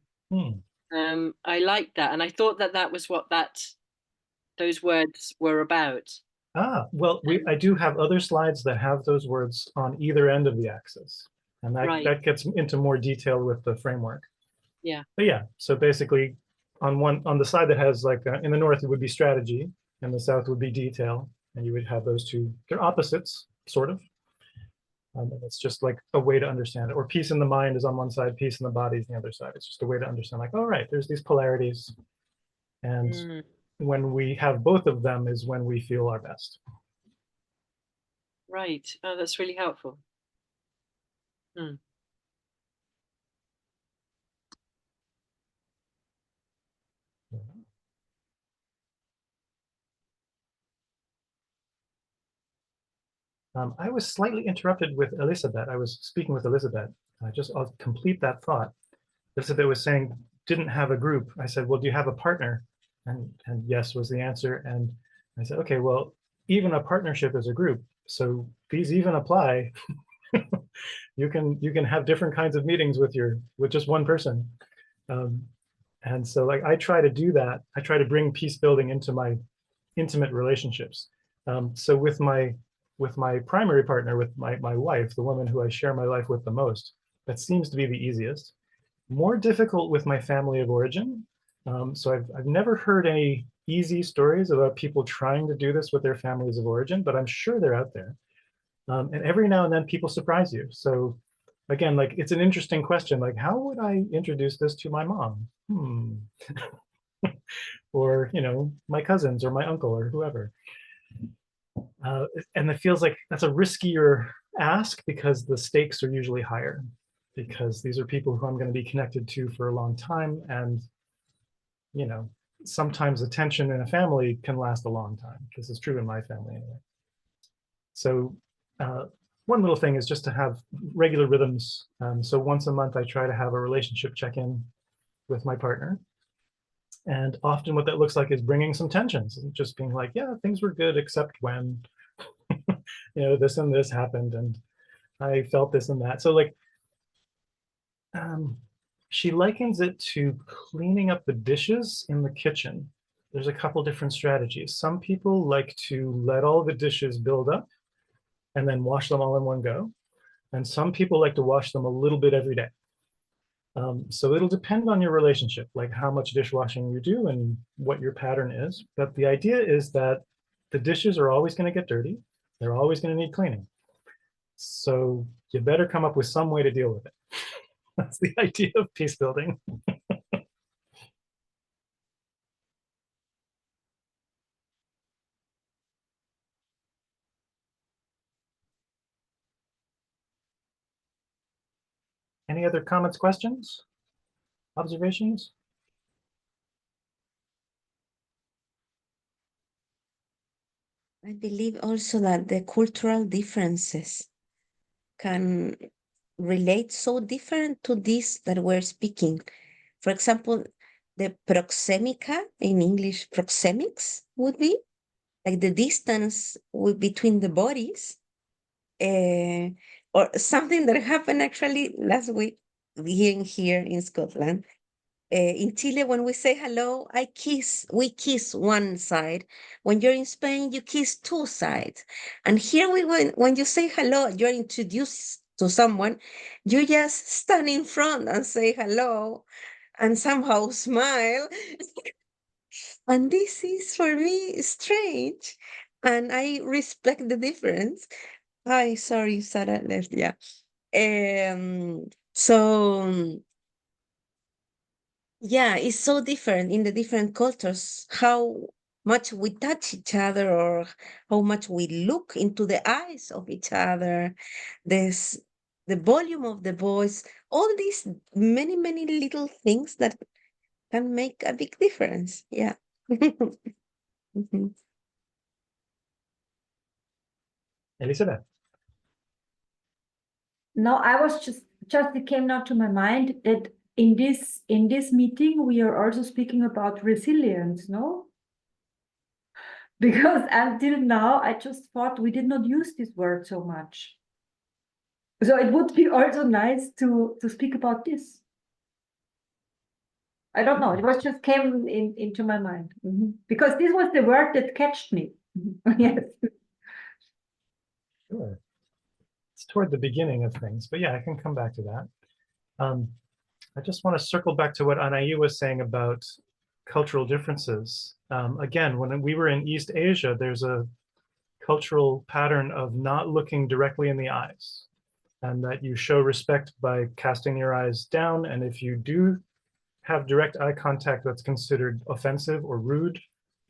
I liked that, and I thought that was what those words were about. Well, I do have other slides that have those words on either end of the axis, and that gets into more detail with the framework. Yeah. But yeah, so basically, on the side that has, like, in the north it would be strategy, and the south would be detail, and you would have those 2. They're opposites, sort of. And it's just like a way to understand it. Or peace in the mind is on one side, peace in the body is on the other side. It's just a way to understand, like, all right, there's these polarities, and when we have both of them is when we feel our best. Right. Oh, that's really helpful. I was slightly interrupted with Elizabeth. I was speaking with Elizabeth. I'll complete that thought. Elizabeth was saying, didn't have a group. I said, well, do you have a partner? And yes was the answer. And I said, okay, well, even a partnership is a group. So these even apply. You can have different kinds of meetings with just one person. And so like I try to do that. I try to bring peace building into my intimate relationships. So with my primary partner, with my wife, the woman who I share my life with the most, that seems to be the easiest. More difficult with my family of origin. So I've never heard any easy stories about people trying to do this with their families of origin, but I'm sure they're out there. And every now and then people surprise you. So again, like it's an interesting question, like how would I introduce this to my mom? Or, you know, my cousins or my uncle or whoever. And it feels like that's a riskier ask because the stakes are usually higher, because these are people who I'm going to be connected to for a long time. And, you know, sometimes the tension in a family can last a long time. This is true in my family anyway. So one little thing is just to have regular rhythms. So once a month, I try to have a relationship check-in with my partner. And often what that looks like is bringing some tensions and just being like, yeah, things were good, except when, you know, this and this happened and I felt this and that. So like, she likens it to cleaning up the dishes in the kitchen. There's a couple different strategies. Some people like to let all the dishes build up and then wash them all in one go. And some people like to wash them a little bit every day. So it'll depend on your relationship, like how much dishwashing you do and what your pattern is. But the idea is that the dishes are always going to get dirty. They're always going to need cleaning. So you better come up with some way to deal with it. That's the idea of peace building. Any other comments, questions, observations? I believe also that the cultural differences can relate so different to this that we're speaking. For example, the proxemica, in English, proxemics would be like the distance between the bodies, or something that happened actually last week here in Scotland. In Chile, when we say hello, we kiss one side. When you're in Spain, you kiss two sides. And here when you say hello, you're introduced to someone, you just stand in front and say hello and somehow smile. And this is for me strange. And I respect the difference. Hi, sorry, Sarah left. Yeah. So yeah, it's so different in the different cultures, how much we touch each other or how much we look into the eyes of each other. There's the volume of the voice, all these many, many little things that can make a big difference. Yeah. Mhm. Elizabeth. No, I was just it came now to my mind that in this meeting we are also speaking about resilience, no? Because until now I just thought we did not use this word so much. So it would be also nice to speak about this. I don't know. It was just came into my mind. Because this was the word that catched me. Yes. Sure. It's toward the beginning of things, but yeah, I can come back to that. I just want to circle back to what Anaï was saying about cultural differences. Again, when we were in East Asia, there's a cultural pattern of not looking directly in the eyes, and that you show respect by casting your eyes down. And if you do have direct eye contact, that's considered offensive or rude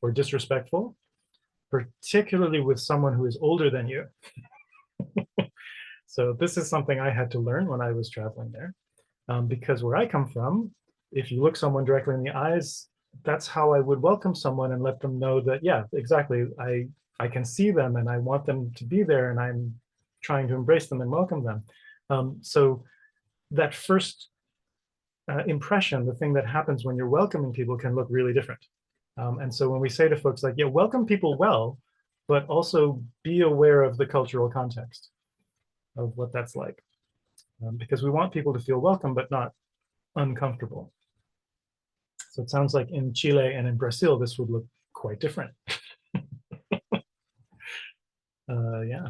or disrespectful, particularly with someone who is older than you. So this is something I had to learn when I was traveling there, because where I come from, if you look someone directly in the eyes, that's how I would welcome someone and let them know that, yeah, exactly, I I can see them and I want them to be there and I'm trying to embrace them and welcome them. So that first impression, the thing that happens when you're welcoming people, can look really different. And so when we say to folks like, yeah, welcome people well, but also be aware of the cultural context of what that's like. Because we want people to feel welcome, but not uncomfortable. So it sounds like in Chile and in Brazil, this would look quite different. Yeah.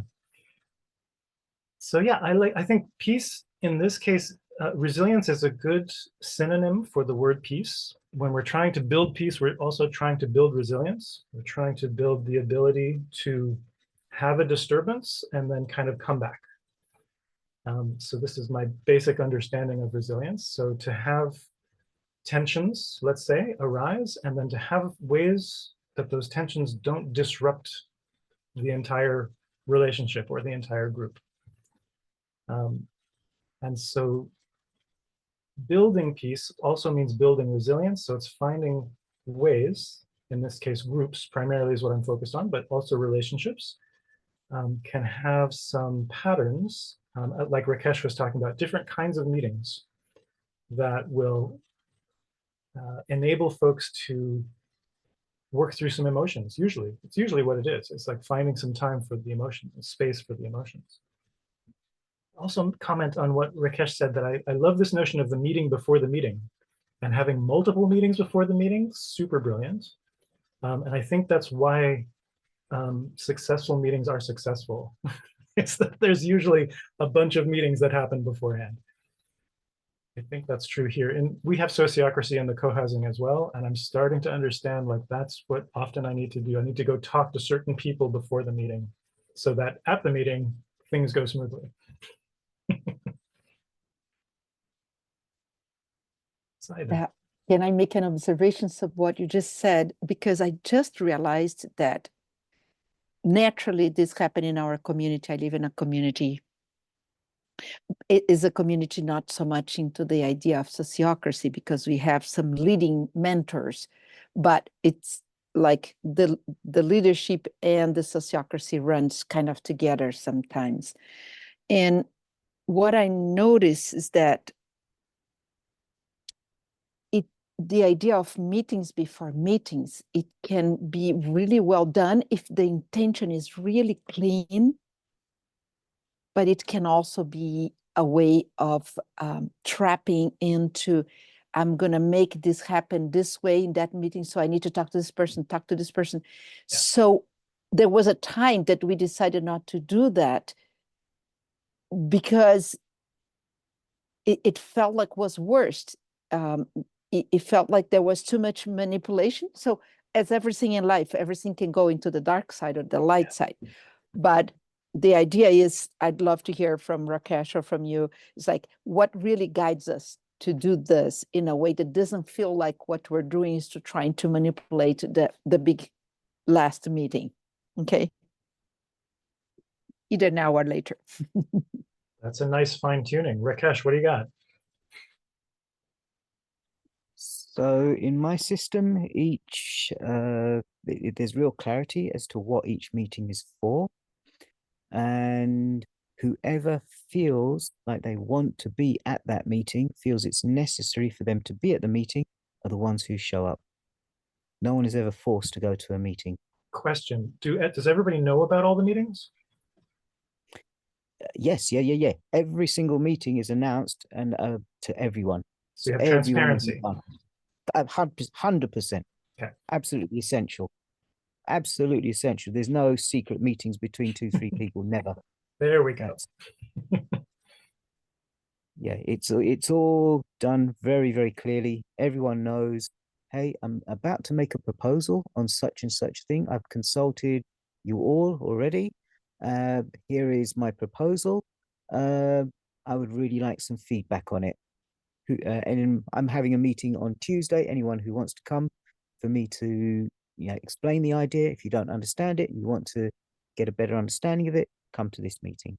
So yeah, I think peace in this case, resilience is a good synonym for the word peace. When we're trying to build peace, we're also trying to build resilience. We're trying to build the ability to have a disturbance and then kind of come back. So this is my basic understanding of resilience. So to have tensions, let's say, arise, and then to have ways that those tensions don't disrupt the entire relationship or the entire group. And so building peace also means building resilience. So it's finding ways, in this case, groups primarily is what I'm focused on, but also relationships can have some patterns, like Rakesh was talking about, different kinds of meetings that will enable folks to work through some emotions. It's usually what it is. It's like finding some time for the emotions, space for the emotions. Also comment on what Rakesh said, that I love this notion of the meeting before the meeting and having multiple meetings before the meeting, super brilliant. And I think that's why successful meetings are successful. It's that there's usually a bunch of meetings that happen beforehand. I think that's true here. And we have sociocracy in the co-housing as well. And I'm starting to understand, like, that's what often I need to do. I need to go talk to certain people before the meeting so that at the meeting, things go smoothly. Can I make an observation of what you just said? Because I just realized that naturally this happened in our community. I live in a community. It is a community not so much into the idea of sociocracy because we have some leading mentors, but it's like the leadership and the sociocracy runs kind of together sometimes. And what I notice is that the idea of meetings before meetings, it can be really well done if the intention is really clean, but it can also be a way of trapping into, I'm going to make this happen this way in that meeting, so I need to talk to this person, talk to this person. Yeah. So there was a time that we decided not to do that because it felt like was worst. It felt like there was too much manipulation. So as everything in life, everything can go into the dark side or the light side. But the idea is, I'd love to hear from Rakesh or from you, it's like, what really guides us to do this in a way that doesn't feel like what we're doing is to trying to manipulate the big last meeting, okay? Either now or later. That's a nice fine tuning. Rakesh, what do you got? So in my system, there's real clarity as to what each meeting is for. And whoever feels like they want to be at that meeting, feels it's necessary for them to be at the meeting, are the ones who show up. No one is ever forced to go to a meeting. Question, does everybody know about all the meetings? Yes, yeah. Every single meeting is announced and to everyone. So you have transparency. 100%. Okay. Absolutely essential. Absolutely essential. There's no secret meetings between 2-3 people. Never. There we go. Yeah, it's all done very, very clearly. Everyone knows, hey, I'm about to make a proposal on such and such thing. I've consulted you all already. Here is my proposal. I would really like some feedback on it. And I'm having a meeting on Tuesday. Anyone who wants to come for me to explain the idea. If you don't understand it, you want to get a better understanding of it, come to this meeting.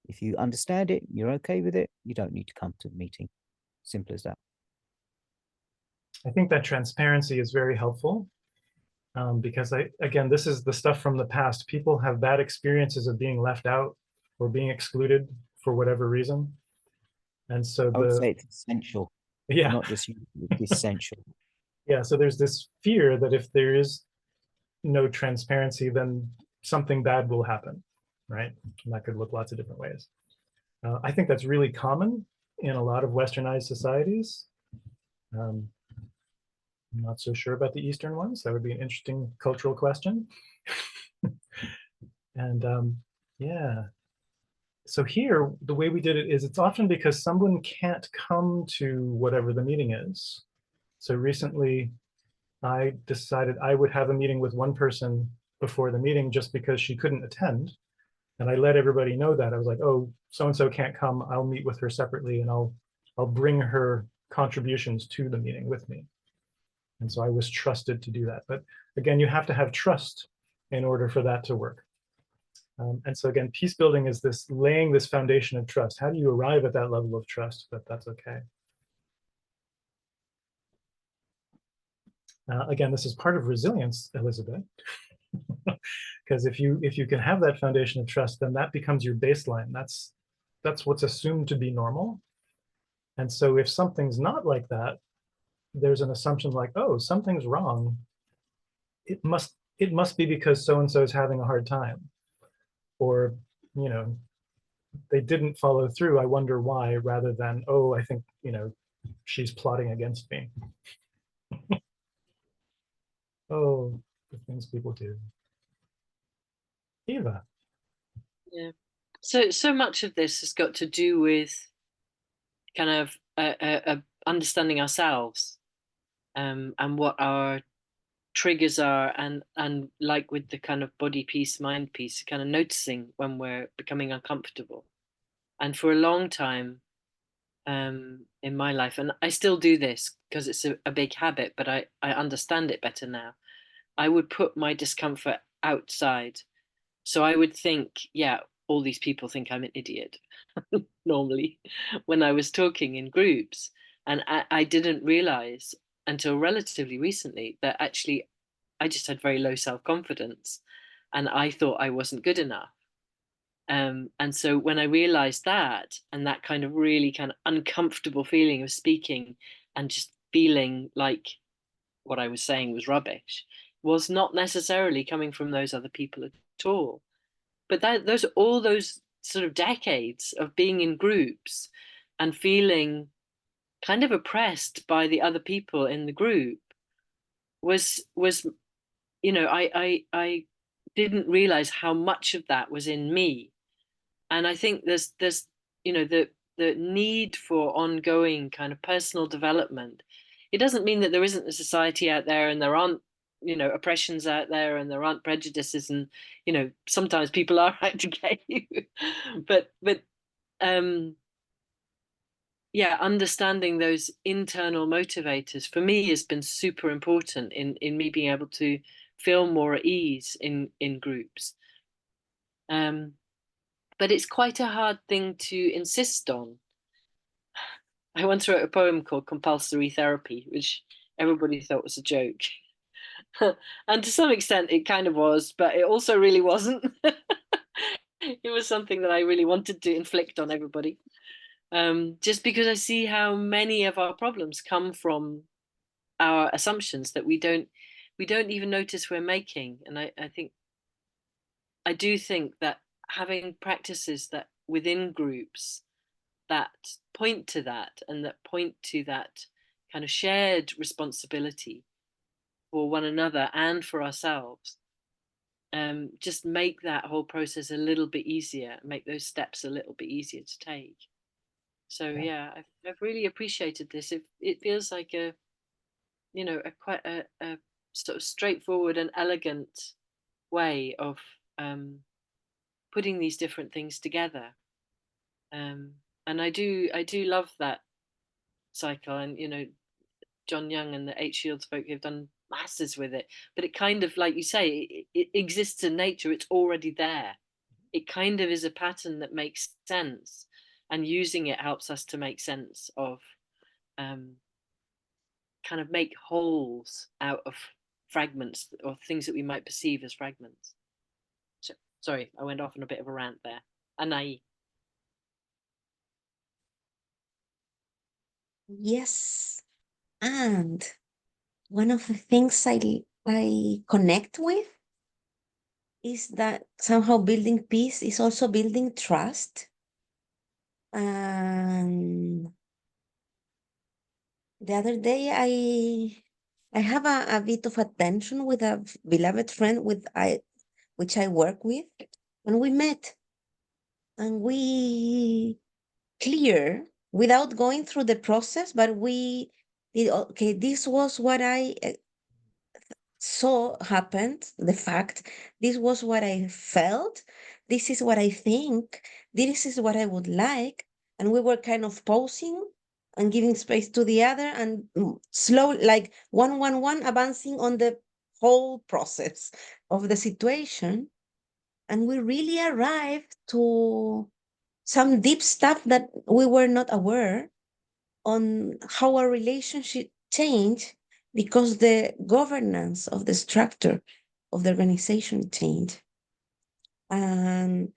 If you understand it, you're okay with it, you don't need to come to the meeting. Simple as that. I think that transparency is very helpful. Because again, this is the stuff from the past. People have bad experiences of being left out or being excluded for whatever reason. And so I would say it's essential, yeah, not just it's essential. yeah. So there's this fear that if there is no transparency, then something bad will happen, right? And that could look lots of different ways. I think that's really common in a lot of westernized societies. I'm not so sure about the Eastern ones. That would be an interesting cultural question. And yeah, so here, the way we did it is it's often because someone can't come to whatever the meeting is. So recently, I decided I would have a meeting with one person before the meeting just because she couldn't attend. And I let everybody know that. I was like, oh, so-and-so can't come. I'll meet with her separately and I'll bring her contributions to the meeting with me. And so I was trusted to do that. But again, you have to have trust in order for that to work. And so again, peace building is this laying this foundation of trust. How do you arrive at that level of trust that that's okay? Again, this is part of resilience, Elizabeth. Because if you can have that foundation of trust, then that becomes your baseline. That's what's assumed to be normal. And so if something's not like that, there's an assumption like, oh, something's wrong. It must be because so-and-so is having a hard time. Or, you know, they didn't follow through. I wonder why, rather than, oh, I think, you know, she's plotting against me. Oh, the things people do. Eva. Yeah. So much of this has got to do with kind of understanding ourselves, and what our triggers are, and like with the kind of body piece, mind piece, kind of noticing when we're becoming uncomfortable. And for a long time in my life, and I still do this because it's a big habit, but I understand it better now. I would put my discomfort outside. So I would think, yeah, all these people think I'm an idiot normally when I was talking in groups. And I didn't realize until relatively recently that actually I just had very low self-confidence and I thought I wasn't good enough. And so when I realized that, and that kind of really kind of uncomfortable feeling of speaking and just feeling like what I was saying was rubbish, was not necessarily coming from those other people at all. But all those sort of decades of being in groups and feeling kind of oppressed by the other people in the group was you know, I didn't realize how much of that was in me. And I think there's you know, the need for ongoing kind of personal development. It doesn't mean that there isn't a society out there and there aren't, you know, oppressions out there and there aren't prejudices, and, you know, sometimes people are out to get you. but yeah, understanding those internal motivators for me has been super important in me being able to feel more at ease in groups. But it's quite a hard thing to insist on. I once wrote a poem called Compulsory Therapy, which everybody thought was a joke. And to some extent it kind of was, but it also really wasn't. It was something that I really wanted to inflict on everybody. Just because I see how many of our problems come from our assumptions that we don't even notice we're making. And I do think that having practices that within groups that point to that, and that point to that kind of shared responsibility for one another and for ourselves, just make that whole process a little bit easier, make those steps a little bit easier to take. So yeah, I've really appreciated this. It feels like a, you know, a quite a sort of straightforward and elegant way of putting these different things together. And I do love that cycle. And, you know, John Young and the Eight Shields folk have done masses with it, but it kind of, like you say, it exists in nature. It's already there. It kind of is a pattern that makes sense, and using it helps us to make sense of kind of make holes out of fragments or things that we might perceive as fragments. So, sorry, I went off on a bit of a rant there. Anai. Yes. And one of the things I connect with is that somehow building peace is also building trust. And the other day I have a bit of a tension with a beloved friend which I work with, and we met and we clear without going through the process, but we did, okay, this was what I saw happened, the fact, this was what I felt, this is what I think, this is what I would like. And we were kind of pausing and giving space to the other and slow, like one, advancing on the whole process of the situation. And we really arrived to some deep stuff that we were not aware on how our relationship changed because the governance of the structure of the organization changed. And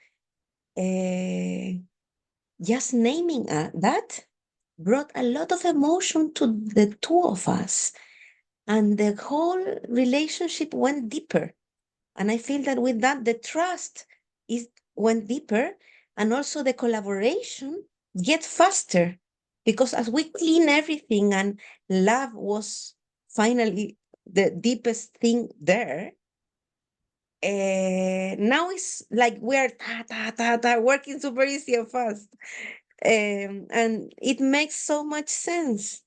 just naming that brought a lot of emotion to the two of us. And the whole relationship went deeper. And I feel that with that, the trust went deeper, and also the collaboration get faster, because as we clean everything and love was finally the deepest thing there, now it's like we're working super easy and fast. And it makes so much sense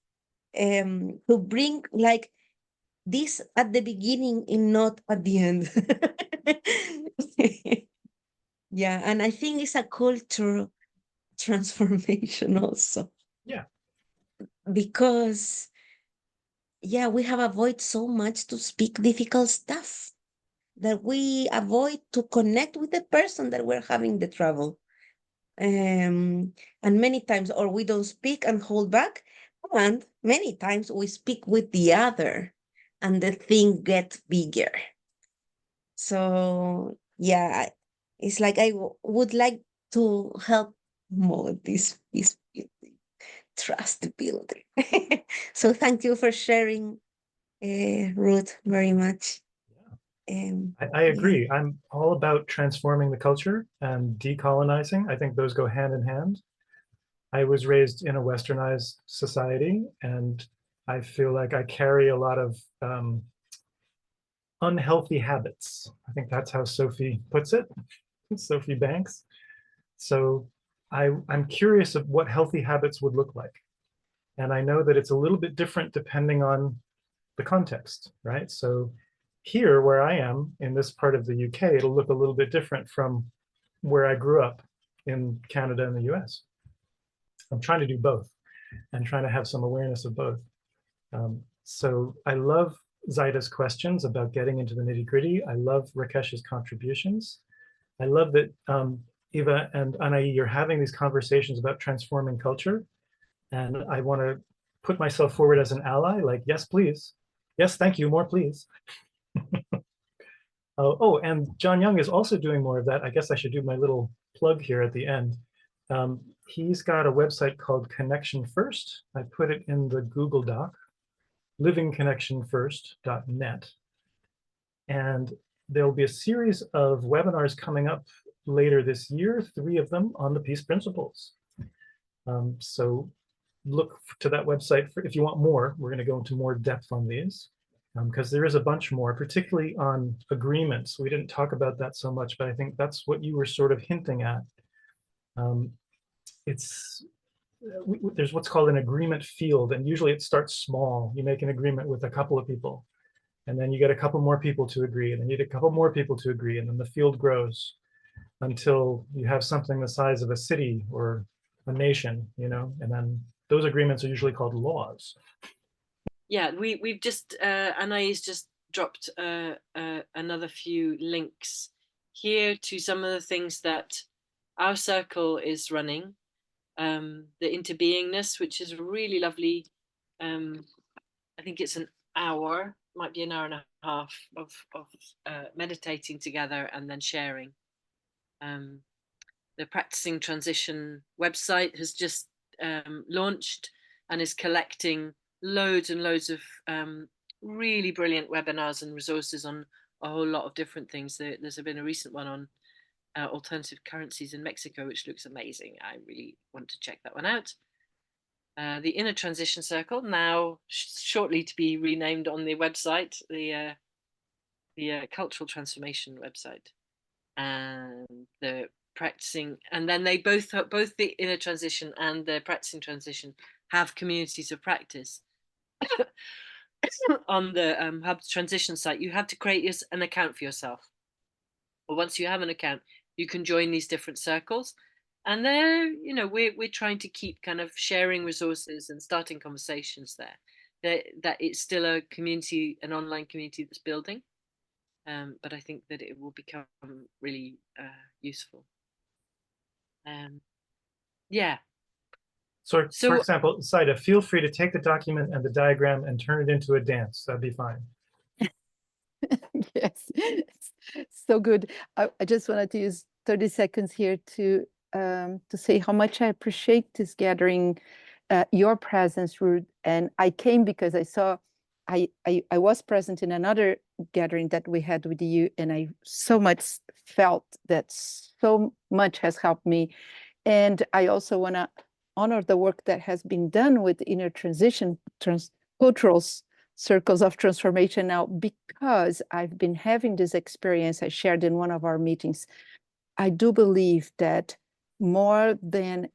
to bring like this at the beginning and not at the end. Yeah, and I think it's a cultural transformation also. Yeah. Because, yeah, we have avoided so much to speak difficult stuff that we avoid to connect with the person that we're having the trouble. And many times, or we don't speak and hold back, and many times we speak with the other and the thing gets bigger. So yeah, it's like I would like to help more this trust building. So thank you for sharing, Ruth, very much. I agree. I'm all about transforming the culture and decolonizing. I think those go hand in hand. I was raised in a westernized society, and I feel like I carry a lot of unhealthy habits. I think that's how Sophie puts it, Sophie Banks. So I'm curious of what healthy habits would look like. And I know that it's a little bit different depending on the context, right? So here where I am in this part of the UK, it'll look a little bit different from where I grew up in Canada and the US. I'm trying to do both and trying to have some awareness of both. So I love Zaida's questions about getting into the nitty-gritty. I love Rakesh's contributions. I love that Eva and Anai, you're having these conversations about transforming culture. And I want to put myself forward as an ally, like, yes, please. Yes, thank you, more please. Oh, and John Young is also doing more of that. I guess I should do my little plug here at the end. He's got a website called Connection First. I put it in the Google Doc, livingconnectionfirst.net. And there'll be a series of webinars coming up later this year, 3 of them on the peace principles. So look to that website if you want more. We're going to go into more depth on these because there is a bunch more, particularly on agreements. We didn't talk about that so much, but I think that's what you were sort of hinting at. There's what's called an agreement field, and usually it starts small. You make an agreement with a couple of people, and then you get a couple more people to agree, and then you get a couple more people to agree, and then the field grows until you have something the size of a city or a nation, you know, and then those agreements are usually called laws. Yeah, we've just Anai's just dropped another few links here to some of the things that our circle is running. The interbeingness, which is really lovely. I think it's an hour might be an hour and a half of meditating together and then sharing. The Practising Transition website has just launched and is collecting loads and loads of really brilliant webinars and resources on a whole lot of different things. There's been a recent one on alternative currencies in Mexico, which looks amazing. I really want to check that one out. The Inner Transition Circle, now shortly to be renamed on the website, the Cultural Transformation website, and the Practicing, and then they both the Inner Transition and the Practicing Transition have communities of practice. On the Hub Transition site, you have to create an account for yourself. But once you have an account, you can join these different circles. And there, you know, we're trying to keep kind of sharing resources and starting conversations there. That it's still a community, an online community that's building. But I think that it will become really useful. Yeah. So for example, Saida, feel free to take the document and the diagram and turn it into a dance. That'd be fine. Yes, so good. I just wanted to use 30 seconds here to say how much I appreciate this gathering, your presence, Ruth. And I came because I saw, I was present in another gathering that we had with you, and I so much felt that so much has helped me. And I also want to honor the work that has been done with Inner Transition, cultural circles of transformation now, because I've been having this experience I shared in one of our meetings. I do believe that more than,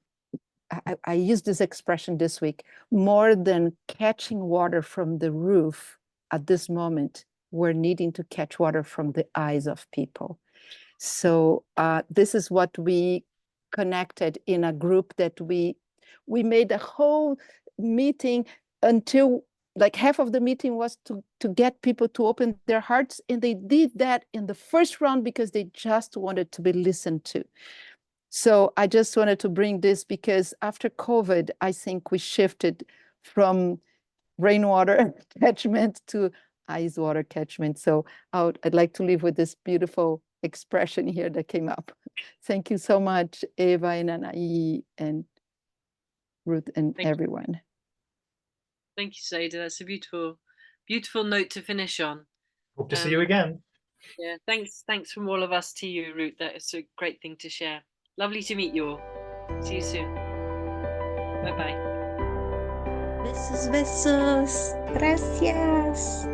I used this expression this week, more than catching water from the roof at this moment, we're needing to catch water from the eyes of people. So this is what we connected in a group that we made a whole meeting until like half of the meeting was to get people to open their hearts. And they did that in the first round because they just wanted to be listened to. So I just wanted to bring this because after COVID, I think we shifted from rainwater catchment to ice water catchment. So I'd like to leave with this beautiful expression here that came up. Thank you so much, Eva and Anai and Ruth and everyone. Thank you, Saida. That's a beautiful, beautiful note to finish on. Hope to see you again. Yeah, thanks from all of us to you, Ruth. That is a great thing to share. Lovely to meet you all. See you soon. Bye-bye. Besos, besos. Gracias.